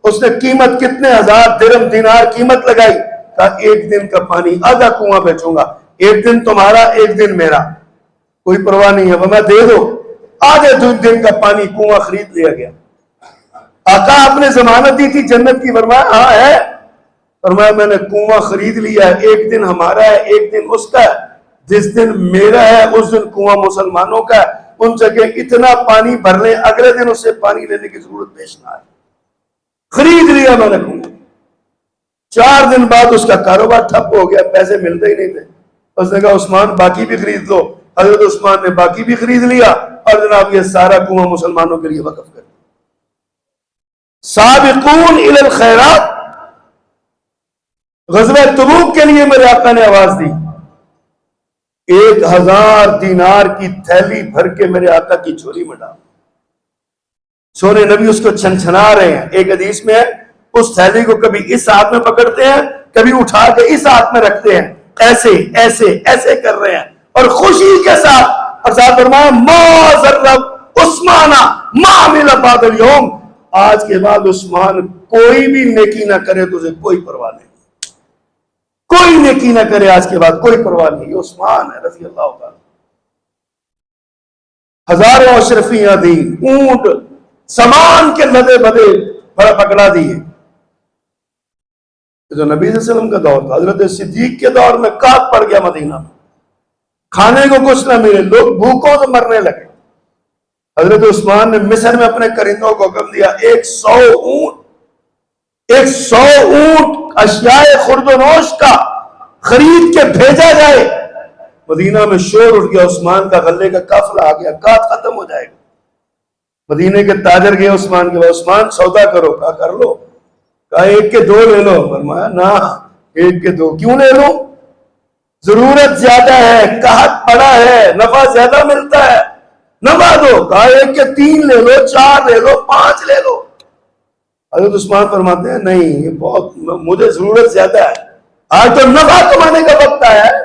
اس نے قیمت کتنے 1000 درہم دینار قیمت لگائی، کہا 1 دن کا پانی آدھا کنواں بیچوں گا، 1 دن تمہارا 1 دن میرا، کوئی پرواہ نہیں ہے، میں دے دو۔ آدھے دن کا پانی کنواں خرید لیا گیا۔ آقا آپ نے ضمانت دی تھی جنت کی، فرمایا ہاں ہے، فرمایا میں نے کنواں خرید لیا ہے، 1 دن ہمارا ہے 1 دن اس کا ہے، جس دن میرا ہے اس دن کنواں مسلمانوں کا ہے، ان جگہ اتنا پانی بھر لیں اگلے دن اسے پانی لینے کی ضرورت پیش نہ آئے، خرید لیا میں نے کنواں۔ 4 دن بعد اس کا کاروبار ٹھپ ہو گیا، پیسے ملتے ہی نہیں تھے۔ اس نے کہا عثمان باقی بھی خرید لو، حضرت عثمان نے باقی بھی خرید لیا اور جناب یہ سارا کنواں مسلمانوں کے لیے وقف کر دیا۔ سابقون الی الخیرات، غزوہ تبوک کے لیے میرے آقا نے آواز دی، 1000 دینار کی تھیلی بھر کے میرے آقا کی جھولی میں ڈال، سونے نبی اس کو چھنچھنا رہے ہیں۔ ایک حدیث میں ہے اس تھیلی کو کبھی اس ہاتھ میں پکڑتے ہیں، کبھی اٹھا کے اس ہاتھ میں رکھتے ہیں، ایسے ایسے ایسے کر رہے ہیں اور خوشی کے ساتھ، اور ساتھ فرمایا ما ذرب عثمان ما عمل بعد اليوم، آج کے بعد عثمان کوئی بھی نیکی نہ کرے تو اسے کوئی پرواہ نہیں، کوئی نیکی نہ کرے آج کے بعد کوئی پرواہ نہیں، یہ عثمان ہے رضی اللہ تعالی۔ ہزاروں اشرفیاں دی، اونٹ سامان کے لدے بدے بڑا پکڑا دیے۔ جو نبی صلی اللہ علیہ وسلم کا دور تھا، حضرت صدیق کے دور میں کاٹ پڑ گیا مدینہ میں، کھانے کو کچھ نہ ملے، لوگ بھوکوں سے مرنے لگے۔ حضرت عثمان نے مصر میں اپنے کرندوں کو حکم دیا 100 اونٹ اشیاء خرد و نوش کا خرید کے بھیجا جائے۔ مدینہ میں شور اٹھ گیا، عثمان کا غلے کا قافلہ آ گیا، کاٹ ختم ہو جائے گا۔ مدینے کے تاجر گئے عثمان کے پاس، عثمان سودا کرو، کہا کر لو، کہا 1 کے 2 لے لو، فرمایا نہ 1 کے 2 کیوں لے لو، ضرورت زیادہ ہے، قحط پڑا ہے، نفع زیادہ ملتا ہے، نفع دو، کہا 1 کے 3 لے لو، 4 لے لو، 5 لے لو۔ حضرت عثمان فرماتے ہیں نہیں، یہ بہت، مجھے ضرورت زیادہ ہے، آج تو نفع کمانے کا وقت آیا ہے،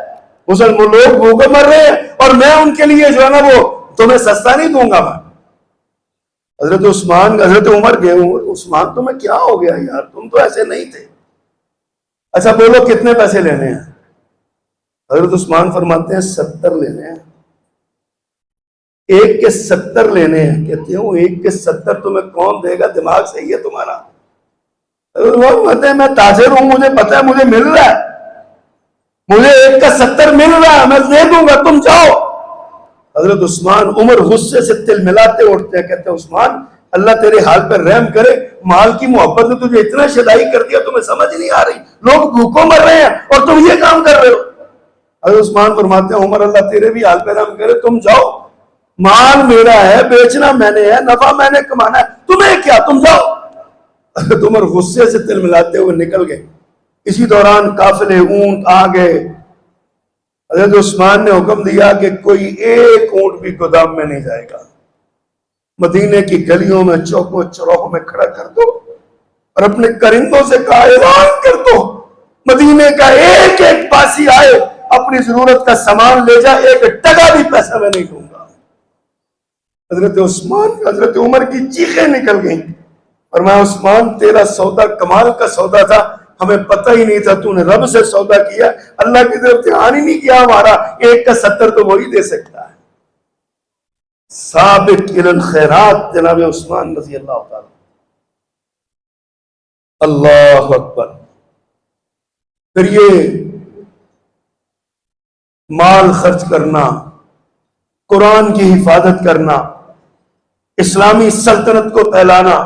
مسلمان لوگ بھوکے مر رہے ہیں اور میں ان کے لیے جو ہے نا وہ تمہیں سستا نہیں دوں گا میں۔ حضرت عمر گئے، عثمان تمہیں کیا ہو گیا یار، تم تو ایسے نہیں تھے، اچھا بولو کتنے پیسے لینے ہیں؟ حضرت عثمان فرماتے ہیں 70 لینے ہیں، 1 کے 70 لینے ہیں۔ کہتے ہوں 1 کے 70 تمہیں کون دے گا، دماغ صحیح ہے تمہارا؟ فرماتے ہیں میں تاجر ہوں، مجھے پتا ہے مجھے مل رہا ہے، مجھے 1 کا 70 مل رہا ہے، میں دے دوں گا، تم جاؤ۔ حضرت عثمان عمر غصے سے تل ملاتے اٹھتے ہیں، کہتے ہیں عثمان اللہ تیرے حال پر رحم کرے، مال کی محبت نے تجھے اتنا شدائی کر دیا تمہیں سمجھ نہیں آ رہی، لوگ بھوکوں مر رہے ہیں اور تم یہ کام کر رہے ہو۔ حضرت عثمان فرماتے ہیں عمر اللہ تیرے بھی حال پر رحم کرے، تم جاؤ، مال میرا ہے، بیچنا میں نے ہے، نفع میں نے کمانا ہے، تمہیں کیا، تم جاؤ۔ حضرت عمر غصے سے تل ملاتے ہوئے نکل گئے۔ اسی دوران قافلے اونٹ آ گئے، حضرت عثمان نے حکم دیا کہ کوئی 1 اونٹ بھی گودام میں نہیں جائے گا، مدینے کی گلیوں میں چوکوں چوراہوں میں کھڑا کر دو اور اپنے کرندوں سے کہا اعلان کر دو مدینے کا ایک ایک پاسی آئے اپنی ضرورت کا سامان لے جائے، 1 ٹکا بھی پیسہ میں نہیں دوں گا۔ حضرت عمر کی چیخیں نکل گئیں، فرمایا عثمان تیرا سودا کمال کا سودا تھا، ہمیں پتہ ہی نہیں تھا، تو نے رب سے سودا کیا، اللہ کی طرف دھیان ہی نہیں کیا ہمارا، 1 کا 70 تو وہی دے سکتا ہے۔ سابق الی الخیرات جناب عثمان رضی اللہ تعالی، اللہ اکبر۔ پھر یہ مال خرچ کرنا، قرآن کی حفاظت کرنا، اسلامی سلطنت کو پھیلانا،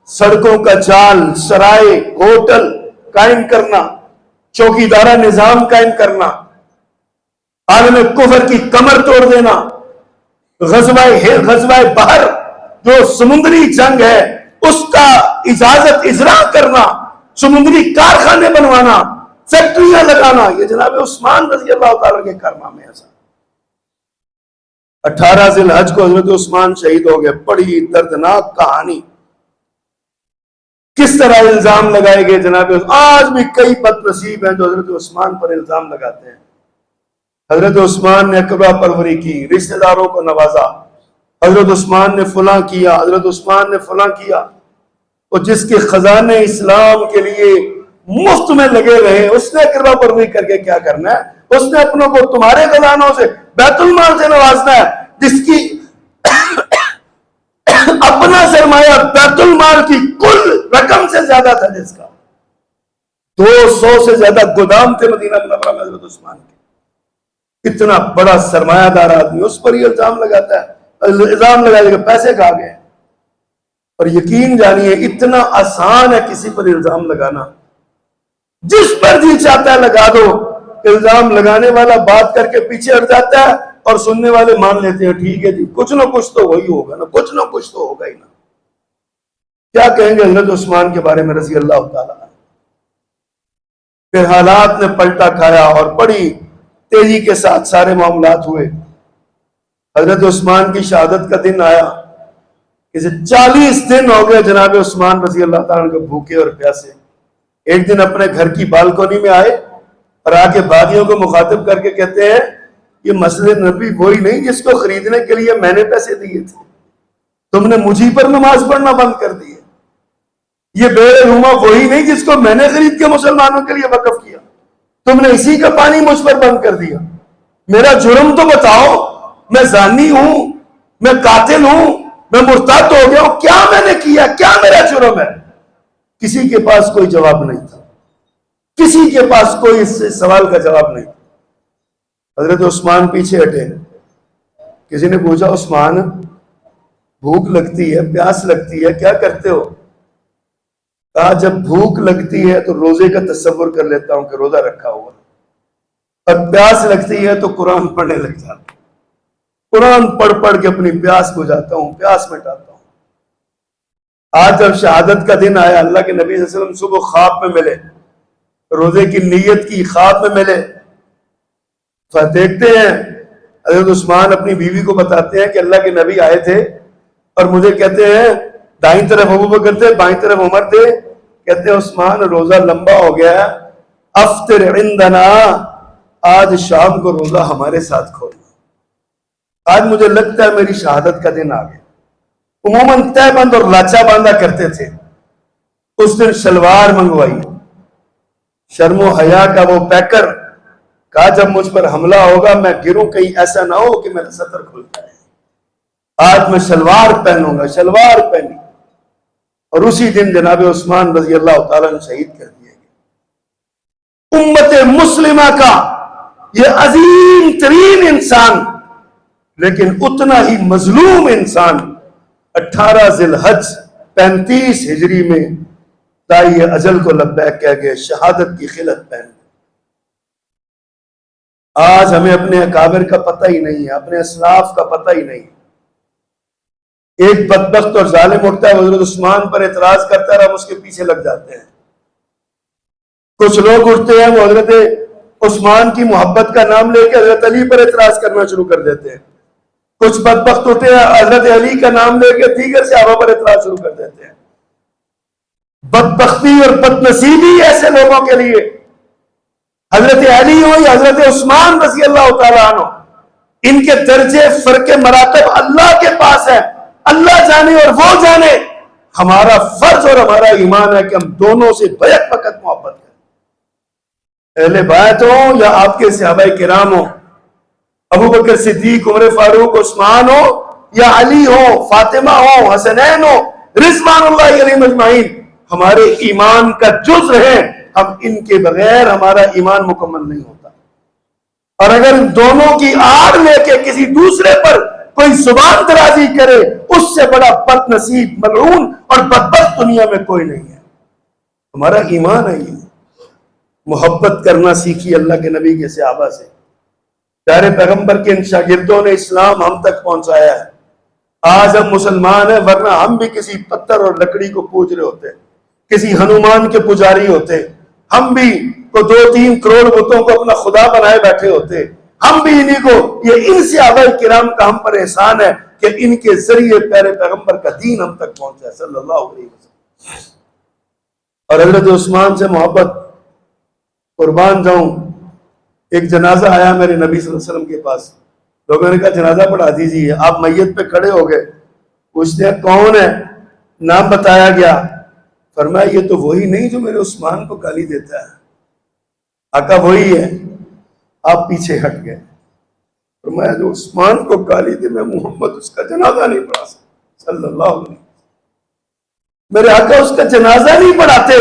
سڑکوں کا جال، سرائے، ہوٹل قائم کرنا، چوکیدارہ نظام قائم کرنا، عالم کفر کی کمر توڑ دینا، غزوہ بحر جو سمندری جنگ ہے اس کا اجازت اجرا کرنا، سمندری کارخانے بنوانا، فیکٹریاں لگانا، یہ جناب عثمان رضی اللہ تعالیٰ کے کارنامے ہیں۔ 18 ذی الحج کو حضرت عثمان شہید ہو گئے، بڑی دردناک کہانی، کس طرح الزام لگائے گئے جناب، آج بھی کئی بد نصیب ہیں جو حضرت عثمان پر الزام لگاتے ہیں۔ حضرت عثمان نے اقربا پروری کی، رشتہ داروں کو نوازا، حضرت عثمان نے فلاں کیا، حضرت عثمان نے فلاں کیا، اور جس کے خزانے اسلام کے لیے مفت میں لگے رہے اس نے اقربا پروری کر کے کیا کرنا ہے؟ اس نے اپنوں کو تمہارے خزانوں سے بیت المال سے نوازنا ہے، جس کی اپنا سرمایہ بیت المال کی کل رقم سے زیادہ تھا، جس کا 200 سے زیادہ گودام تھے مدینہ منورہ میں حضرت عثمان کے، اتنا بڑا سرمایہ دار آدمی اس پر یہ الزام لگاتا ہے، الزام لگائے کہ پیسے کھا گئے۔ اور یقین جانیے اتنا آسان ہے کسی پر الزام لگانا، جس پر جی چاہتا ہے لگا دو، الزام لگانے والا بات کر کے پیچھے ہٹ جاتا ہے اور سننے والے مان لیتے ہیں ٹھیک ہے جی، کچھ نہ کچھ تو وہی ہوگا نا، کچھ نہ کچھ تو ہوگا ہی نا۔ کیا کہیں گے حضرت عثمان کے بارے میں رضی اللہ تعالیٰ عنہ؟ پھر حالات نے پلٹا کھایا اور بڑی تیزی کے ساتھ سارے معاملات ہوئے۔ حضرت عثمان کی شہادت کا دن آیا، اسے 40 دن ہو گئے جناب عثمان رضی اللہ تعالیٰ عنہ کو بھوکے اور پیاسے۔ ایک دن اپنے گھر کی بالکونی میں آئے اور آ کے باغیوں کو مخاطب کر کے کہتے ہیں یہ مسجد نبی وہی نہیں جس کو خریدنے کے لیے میں نے پیسے دیے تھے، تم نے مجھی پر نماز پڑھنا بند کر دی ہے، یہ بیر روما وہی نہیں جس کو میں نے خرید کے مسلمانوں کے لیے وقف کیا، تم نے اسی کا پانی مجھ پر بند کر دیا، میرا جرم تو بتاؤ، میں زانی ہوں، میں قاتل ہوں، میں مرتد ہو گیا ہوں، کیا میں نے کیا، کیا میرا جرم ہے؟ کسی کے پاس کوئی جواب نہیں تھا، کسی کے پاس کوئی اس سوال کا جواب نہیں تھا۔ حضرت عثمان پیچھے ہٹے، کسی نے پوچھا عثمان بھوک لگتی ہے، پیاس لگتی ہے، کیا کرتے ہو؟ کہا جب بھوک لگتی ہے تو روزے کا تصور کر لیتا ہوں کہ روزہ رکھا ہوا، اور پیاس لگتی ہے تو قرآن پڑھنے لگ جاتا ہوں، قرآن پڑھ پڑھ کے اپنی پیاس بجھاتا ہوں، پیاس مٹاتا ہوں۔ آج جب شہادت کا دن آیا، اللہ کے نبی صلی اللہ علیہ وسلم صبح خواب میں ملے، روزے کی نیت کی، خواب میں ملے، دیکھتے ہیں حضرت عثمان اپنی بیوی کو بتاتے ہیں کہ اللہ کے نبی آئے تھے اور مجھے کہتے ہیں دائیں طرف ابو بکر تھے، بائیں طرف عمر تھے، کہتے ہیں عثمان روزہ لمبا ہو گیا ہے، افطر عندنا، آج شام کو روزہ ہمارے ساتھ کھولنا، آج مجھے لگتا ہے میری شہادت کا دن آ گیا۔ عموماً تہ بند اور لاچا باندھا کرتے تھے، اس دن شلوار منگوائی، شرم و حیا کا وہ پیکر، کہا جب مجھ پر حملہ ہوگا میں گروں کہیں ایسا نہ ہو کہ میرا سطر کھل جائے، آج میں شلوار پہنوں گا، شلوار پہنی، اور اسی دن جناب عثمان رضی اللہ تعالیٰ نے شہید کر دیے گئے۔ امت مسلمہ کا یہ عظیم ترین انسان، لیکن اتنا ہی مظلوم انسان، 18 ذی الحج 35 ہجری میں داعی اجل کو لبیک کہہ گئے، شہادت کی خلعت پہن۔ آج ہمیں اپنے اکابر کا پتہ ہی نہیں ہے، اپنے اسلاف کا پتہ ہی نہیں۔ ایک بدبخت اور ظالم اٹھتا ہے، حضرت عثمان پر اعتراض کرتا ہے اور ہم اس کے پیچھے لگ جاتے ہیں۔ کچھ لوگ اٹھتے ہیں وہ حضرت عثمان کی محبت کا نام لے کے حضرت علی پر اعتراض کرنا شروع کر دیتے ہیں۔ کچھ بدبخت اٹھتے ہیں حضرت علی کا نام لے کے دیگر صحابہ پر اعتراض شروع کر دیتے ہیں۔ بدبختی اور بدنصیبی ایسے لوگوں کے لیے، حضرت علی ہو یا حضرت عثمان رضی اللہ تعالیٰ عنہ، ان کے درجے فرق مراتب اللہ کے پاس ہے، اللہ جانے اور وہ جانے۔ ہمارا فرض اور ہمارا ایمان ہے کہ ہم دونوں سے بیک وقت محبت کریں، اہل بیت ہو یا آپ کے صحابہ کرام ہو، ابو بکر صدیق، عمر فاروق، عثمان ہو یا علی ہو، فاطمہ ہو، حسنین ہو، رضوان اللہ علیہم اجمعین، ہمارے ایمان کا جزء ہیں، ہم ان کے بغیر ہمارا ایمان مکمل نہیں ہوتا۔ اور اگر ان دونوں کی آڑ لے کے کسی دوسرے پر کوئی زبان درازی کرے، اس سے بڑا بد نصیب، ملعون اور بدبخت دنیا میں کوئی نہیں ہے۔ ہمارا ایمان ہے یہ۔ محبت کرنا سیکھی اللہ کے نبی کے صحابہ سے، پیارے پیغمبر کے ان شاگردوں نے اسلام ہم تک پہنچایا ہے۔ آج ہم مسلمان ہیں، ورنہ ہم بھی کسی پتھر اور لکڑی کو پوج رہے ہوتے، کسی ہنومان کے پجاری ہوتے، ہم بھی کو 2-3 کروڑ بتوں کو اپنا خدا بنائے بیٹھے ہوتے، ہم بھی انہی کو، یہ ان صحابہ کرام کا ہم پر احسان ہے کہ ان کے ذریعے پیارے پیغمبر کا دین ہم تک پہنچا ہے صلی اللہ علیہ وسلم۔ اور حضرت عثمان سے محبت، قربان جاؤں، ایک جنازہ آیا میرے نبی صلی اللہ علیہ وسلم کے پاس، لوگوں نے کہا جنازہ پڑھا دیجیے، آپ میت پہ کھڑے ہو گئے، پوچھتے ہیں کون ہے، نام بتایا گیا، فرمایا یہ تو وہی نہیں جو میرے عثمان کو گالی دیتا ہے، آقا وہی ہے۔ آپ پیچھے ہٹ گئے، فرمایا جو عثمان کو گالی دے میں محمد اس کا جنازہ نہیں پڑھا سکتا صلی اللہ علیہ وسلم، میرے آقا اس کا جنازہ نہیں پڑھاتے،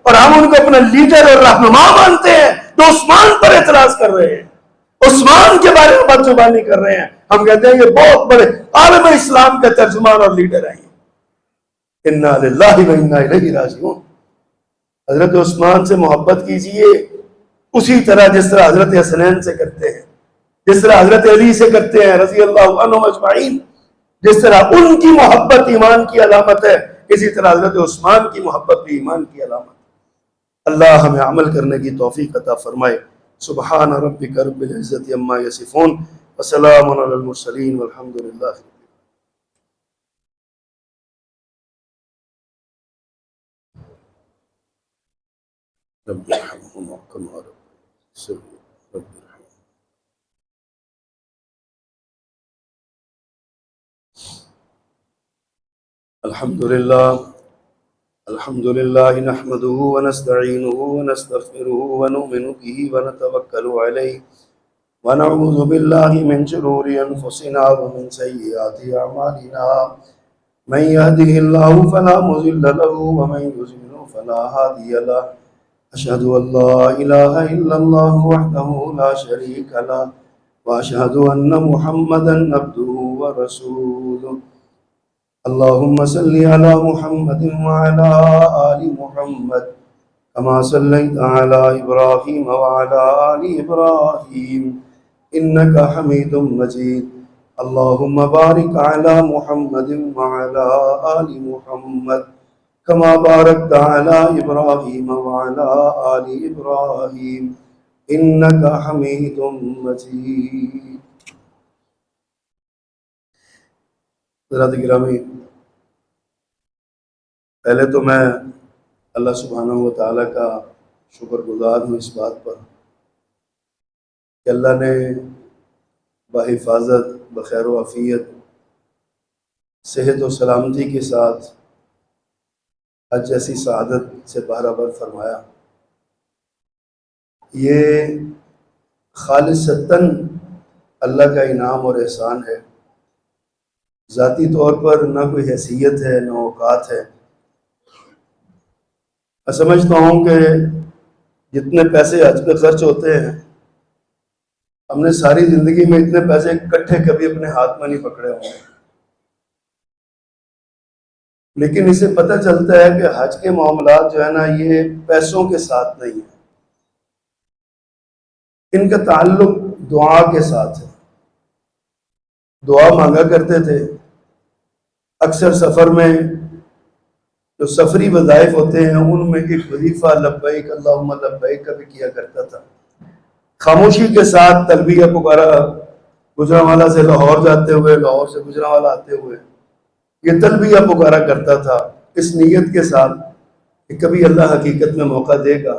اور ہم ان کو اپنا لیڈر اور رہنما مانتے ہیں، تو عثمان پر اعتراض کر رہے ہیں، عثمان کے بارے میں بد زبانی کر رہے ہیں، ہم کہتے ہیں یہ بہت بڑے عالم اسلام کے ترجمان اور لیڈر ہیں۔ انا للہ و انا الیہ راجعون۔ حضرت عثمان سے محبت کیجئے اسی طرح جس طرح حضرت حسنین سے کرتے ہیں، جس طرح حضرت علی سے کرتے ہیں رضی اللہ عنہم اجمعین، جس طرح ان کی محبت ایمان کی علامت ہے، اسی طرح حضرت عثمان کی محبت بھی ایمان کی علامت ہے۔ اللہ ہمیں عمل کرنے کی توفیق عطا فرمائے۔ سبحان ربک رب العزت عما یصفون وسلام علی المرسلین والحمد للہ۔ رب ارحمهما كما ربياني صغيرا رب ارحمهما۔ الحمد لله نحمده ونستعينه ونستغفره ونؤمن به ونتوكل عليه ونعوذ بالله من شرور أنفسنا ومن سيئات أعمالنا، من يهده الله فلا مضل له ومن يضلل فلا هادي له، أشهد أن لا إله إلا الله وحده لا شريك له وأشهد أن محمدا عبده ورسوله۔ اللهم صل على محمد وعلى آل محمد كما صليت على إبراهيم وعلى آل إبراهيم إنك حميد مجيد۔ اللهم بارك على محمد وعلى آل محمد كما باركت على إبراهيم وعلى آل إبراهيم إنك حميد مجيد. حضرات گرامی، پہلے تو میں اللہ سبحانہ و تعالیٰ کا شکر گزار ہوں اس بات پر کہ اللہ نے بحفاظت، بخیر و عافیت، صحت و سلامتی کے ساتھ حج جیسی سعادت سے بہرہ فرمایا. یہ خالصتاً اللہ کا انعام اور احسان ہے. ذاتی طور پر نہ کوئی حیثیت ہے، نہ اوقات ہے. میں سمجھتا ہوں کہ جتنے پیسے حج پہ خرچ ہوتے ہیں، ہم نے ساری زندگی میں اتنے پیسے اکٹھے کبھی اپنے ہاتھ میں نہیں پکڑے ہوں گے. لیکن اسے پتہ چلتا ہے کہ حج کے معاملات جو ہے نا، یہ پیسوں کے ساتھ نہیں ہے، ان کا تعلق دعا کے ساتھ ہے. دعا مانگا کرتے تھے. اکثر سفر میں جو سفری وظائف ہوتے ہیں ان میں ایک وظیفہ لبیک اللہم لبیک کا بھی کیا کرتا تھا. خاموشی کے ساتھ تلبیہ پکارا، گجرانوالہ سے لاہور جاتے ہوئے، لاہور سے گجرانوالہ آتے ہوئے یہ تلبیہ پکارا کرتا تھا، اس نیت کے ساتھ کہ کبھی اللہ حقیقت میں موقع دے گا.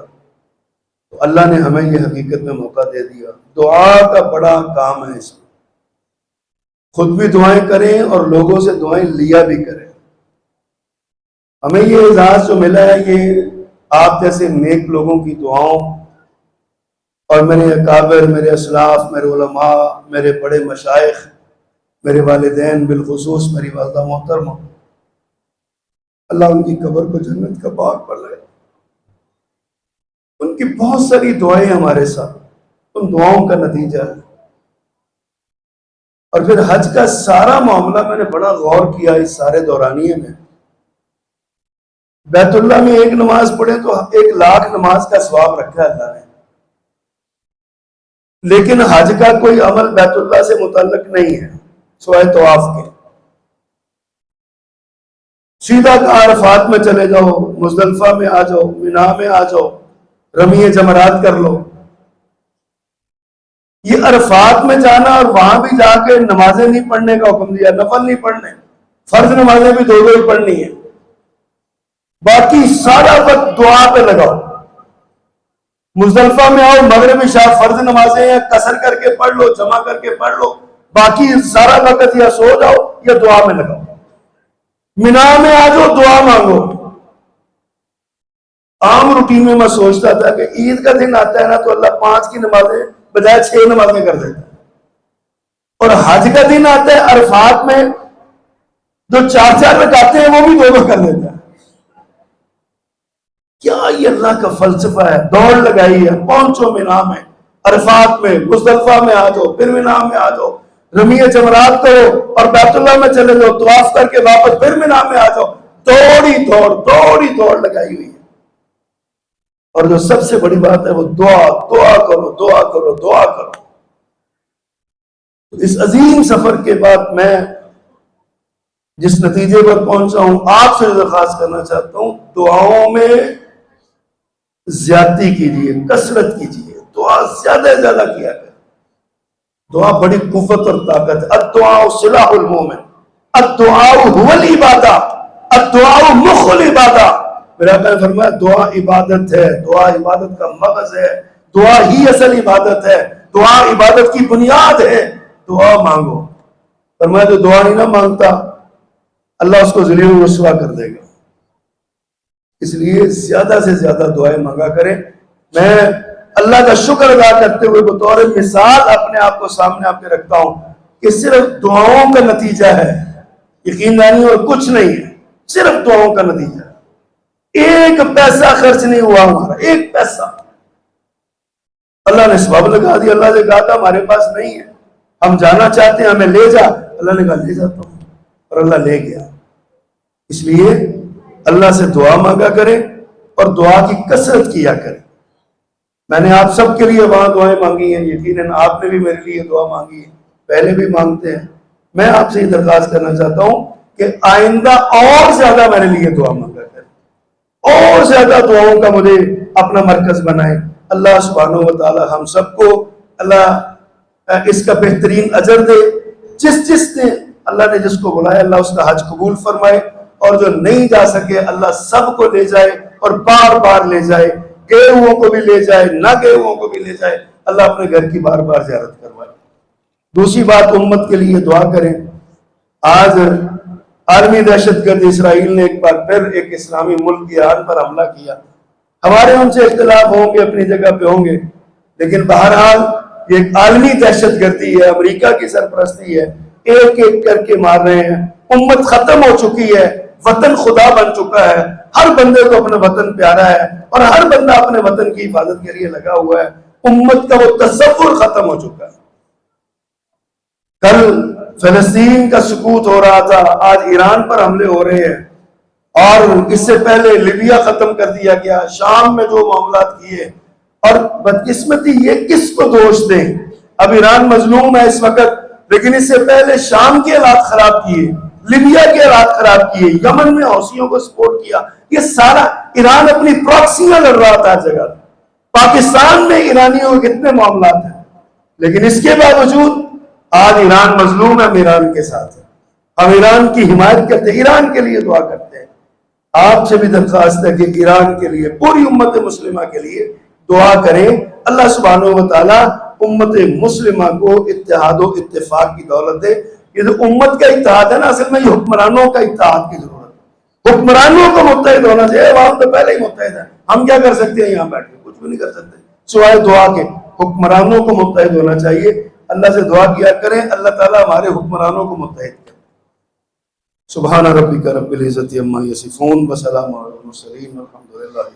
تو اللہ نے ہمیں یہ حقیقت میں موقع دے دیا. دعا کا بڑا کام ہے اس میں. خود بھی دعائیں کریں اور لوگوں سے دعائیں لیا بھی کریں. ہمیں یہ اعزاز جو ملا ہے یہ آپ جیسے نیک لوگوں کی دعاؤں اور میرے اکابر، میرے اسلاف، میرے علماء، میرے بڑے مشائخ، میرے والدین، بالخصوص میری والدہ محترمہ، اللہ ان کی قبر کو جنت کا باغ بنائے. ان کی بہت ساری دعائیں ہمارے ساتھ، ان دعاؤں کا نتیجہ ہے. اور پھر حج کا سارا معاملہ میں نے بڑا غور کیا اس سارے دورانیے میں. بیت اللہ میں ایک نماز پڑھے تو 1,00,000 نماز کا ثواب رکھا ہے اللہ نے. لیکن حج کا کوئی عمل بیت اللہ سے متعلق نہیں ہے سوائے طواف کے. سیدھا عرفات میں چلے جاؤ، مزدلفہ میں آ جاؤ، مینا میں آ جاؤ، رمی جمرات کر لو. یہ عرفات میں جانا اور وہاں بھی جا کے نمازیں نہیں پڑھنے کا حکم دیا، نفل نہیں پڑھنے، فرض نمازیں بھی 2 ہی پڑھنی ہیں. باقی سارا وقت دعا پہ لگاؤ. مزدلفہ میں آؤ، مغرب عشاء فرض نمازیں ہیں، قصر کر کے پڑھ لو، جمع کر کے پڑھ لو. باقی سارا وقت یا سو جاؤ یا دعا میں لگاؤ. مینا میں آ جاؤ، دعا مانگو. عام روٹین میں سوچتا تھا کہ عید کا دن آتا ہے نا تو اللہ 5 کی نمازیں بجائے 6 نمازیں کر دیتا ہے. اور حج کا دن آتا ہے عرفات میں جو 4 رکعتیں ہیں وہ بھی 2 کر دیتا ہے. کیا یہ اللہ کا فلسفہ ہے. دوڑ لگائی ہے، پہنچو مینا میں، عرفات میں، مزدلفہ میں آ جاؤ، پھر مینا میں آ جاؤ، رمی جمرات کرو اور بیت اللہ میں چلے جاؤ، طواف کر کے واپس پھر مینا میں آ جاؤ. دوڑی دوڑ لگائی ہوئی ہے. اور جو سب سے بڑی بات ہے وہ دعا کرو. اس عظیم سفر کے بعد میں جس نتیجے پر پہنچا ہوں آپ سے درخواست کرنا چاہتا ہوں، دعاؤں میں زیادتی کیجیے، کثرت کیجیے، دعا زیادہ سے زیادہ کیا کریں. دعا بڑی قوت اور طاقت ہے. الدعاء سلاح المومن، الدعاء هو العبادہ، الدعاء مخ العبادہ. میرا آقا نے فرمایا دعا عبادت ہے، دعا عبادت کا مغز ہے، دعا ہی اصل عبادت ہے، دعا عبادت کی بنیاد ہے. دعا مانگو. فرمایا جو دعا نہیں نہ مانگتا اللہ اس کو ذلیل و رسوا کر دے گا. اس لیے زیادہ سے زیادہ دعائیں مانگا کریں. میں اللہ کا شکر ادا کرتے ہوئے بطور مثال اپنے آپ کو سامنے آپ کے رکھتا ہوں کہ صرف دعاؤں کا نتیجہ ہے، یقین دانی اور کچھ نہیں ہے، صرف دعاؤں کا نتیجہ ہے. 1 پیسہ خرچ نہیں ہوا ہمارا، 1 پیسہ. اللہ نے سبب لگا دیا. اللہ نے کہا تھا ہمارے پاس نہیں ہے، ہم جانا چاہتے ہیں، ہمیں لے جا. اللہ نے کہا لے جاتا ہوں، اور اللہ لے گیا. اس لیے اللہ سے دعا مانگا کریں اور دعا کی کثرت کیا کریں. میں نے آپ سب کے لیے وہاں دعائیں مانگی ہیں، یقیناً آپ نے بھی میرے لیے دعا مانگی ہے، پہلے بھی مانگتے ہیں. میں آپ سے یہ درخواست کرنا چاہتا ہوں کہ آئندہ اور زیادہ میرے لیے دعا مانگا کریں، اور زیادہ دعاؤں کا مجھے اپنا مرکز بنائیں۔ اللہ سبحانہ و تعالی ہم سب کو اللہ اس کا بہترین اجر دے۔ جس نے اللہ نے جس کو بلایا اللہ اس کا حج قبول فرمائے، اور جو نہیں جا سکے اللہ سب کو لے جائے اور بار بار لے جائے، گئے ہوں کو بھی لے جائے، نہ گئے ہوں کو بھی لے جائے، اللہ اپنے گھر کی بار بار زیارت کروائے۔ دوسری بات، امت کے لیے دعا کریں۔ آج عالمی دہشت گرد اسرائیل نے ایک بار پھر ایک اسلامی ملک کی ایران پر حملہ کیا۔ ہمارے ان سے اختلاف ہوں گے، اپنی جگہ پہ ہوں گے، لیکن بہرحال یہ ایک عالمی دہشت گردی ہے، امریکہ کی سرپرستی ہے، ایک ایک کر کے مار رہے ہیں۔ امت ختم ہو چکی ہے، وطن خدا بن چکا ہے، ہر بندے کو اپنا وطن پیارا ہے اور ہر بندہ اپنے وطن کی حفاظت کے لیے لگا ہوا ہے۔ امت کا وہ تصور ختم ہو چکا ہے۔ کل فلسطین کا سکوت ہو رہا تھا، آج ایران پر حملے ہو رہے ہیں، اور اس سے پہلے لیبیا ختم کر دیا گیا، شام میں جو معاملات کیے، اور بدقسمتی یہ کس کو دوش دیں؟ اب ایران مظلوم ہے اس وقت، لیکن اس سے پہلے شام کے حالات خراب کیے، لیبیا کے حالات خراب کیے، یمن میں حوثیوں کو سپورٹ کیا۔ یہ سارا ایران اپنی پراکسیاں لڑ رہا تھا ہر جگہ۔ پاکستان میں ایرانیوں کے کتنے معاملات ہیں، لیکن اس کے باوجود آج ایران مظلوم ہے، ہم ایران کے ساتھ ہیں، ہم ایران کی حمایت کرتے ہیں، ایران کے لیے دعا کرتے ہیں۔ آپ سے بھی درخواست ہے کہ ایران کے لیے، پوری امت مسلمہ کے لیے دعا کریں۔ اللہ سبحانہ و تعالیٰ امت مسلمہ کو اتحاد و اتفاق کی دولت دے۔ یہ جو امت کا اتحاد ہے نا، اصل میں یہ حکمرانوں کا اتحاد کی ضرورت ہے۔ حکمرانوں کو متحد ہونا چاہیے، عوام تو پہلے ہی متحد ہے۔ ہم کیا کر سکتے ہیں یہاں بیٹھ کے؟ کچھ بھی نہیں کر سکتے سوائے دعا کے۔ حکمرانوں کو متحد ہونا چاہیے، اللہ سے دعا کیا کریں اللہ تعالیٰ ہمارے حکمرانوں کو متحد کرے۔ سبحان ربک رب العزت عما یصفون وسلام علی المرسلین والحمد للہ۔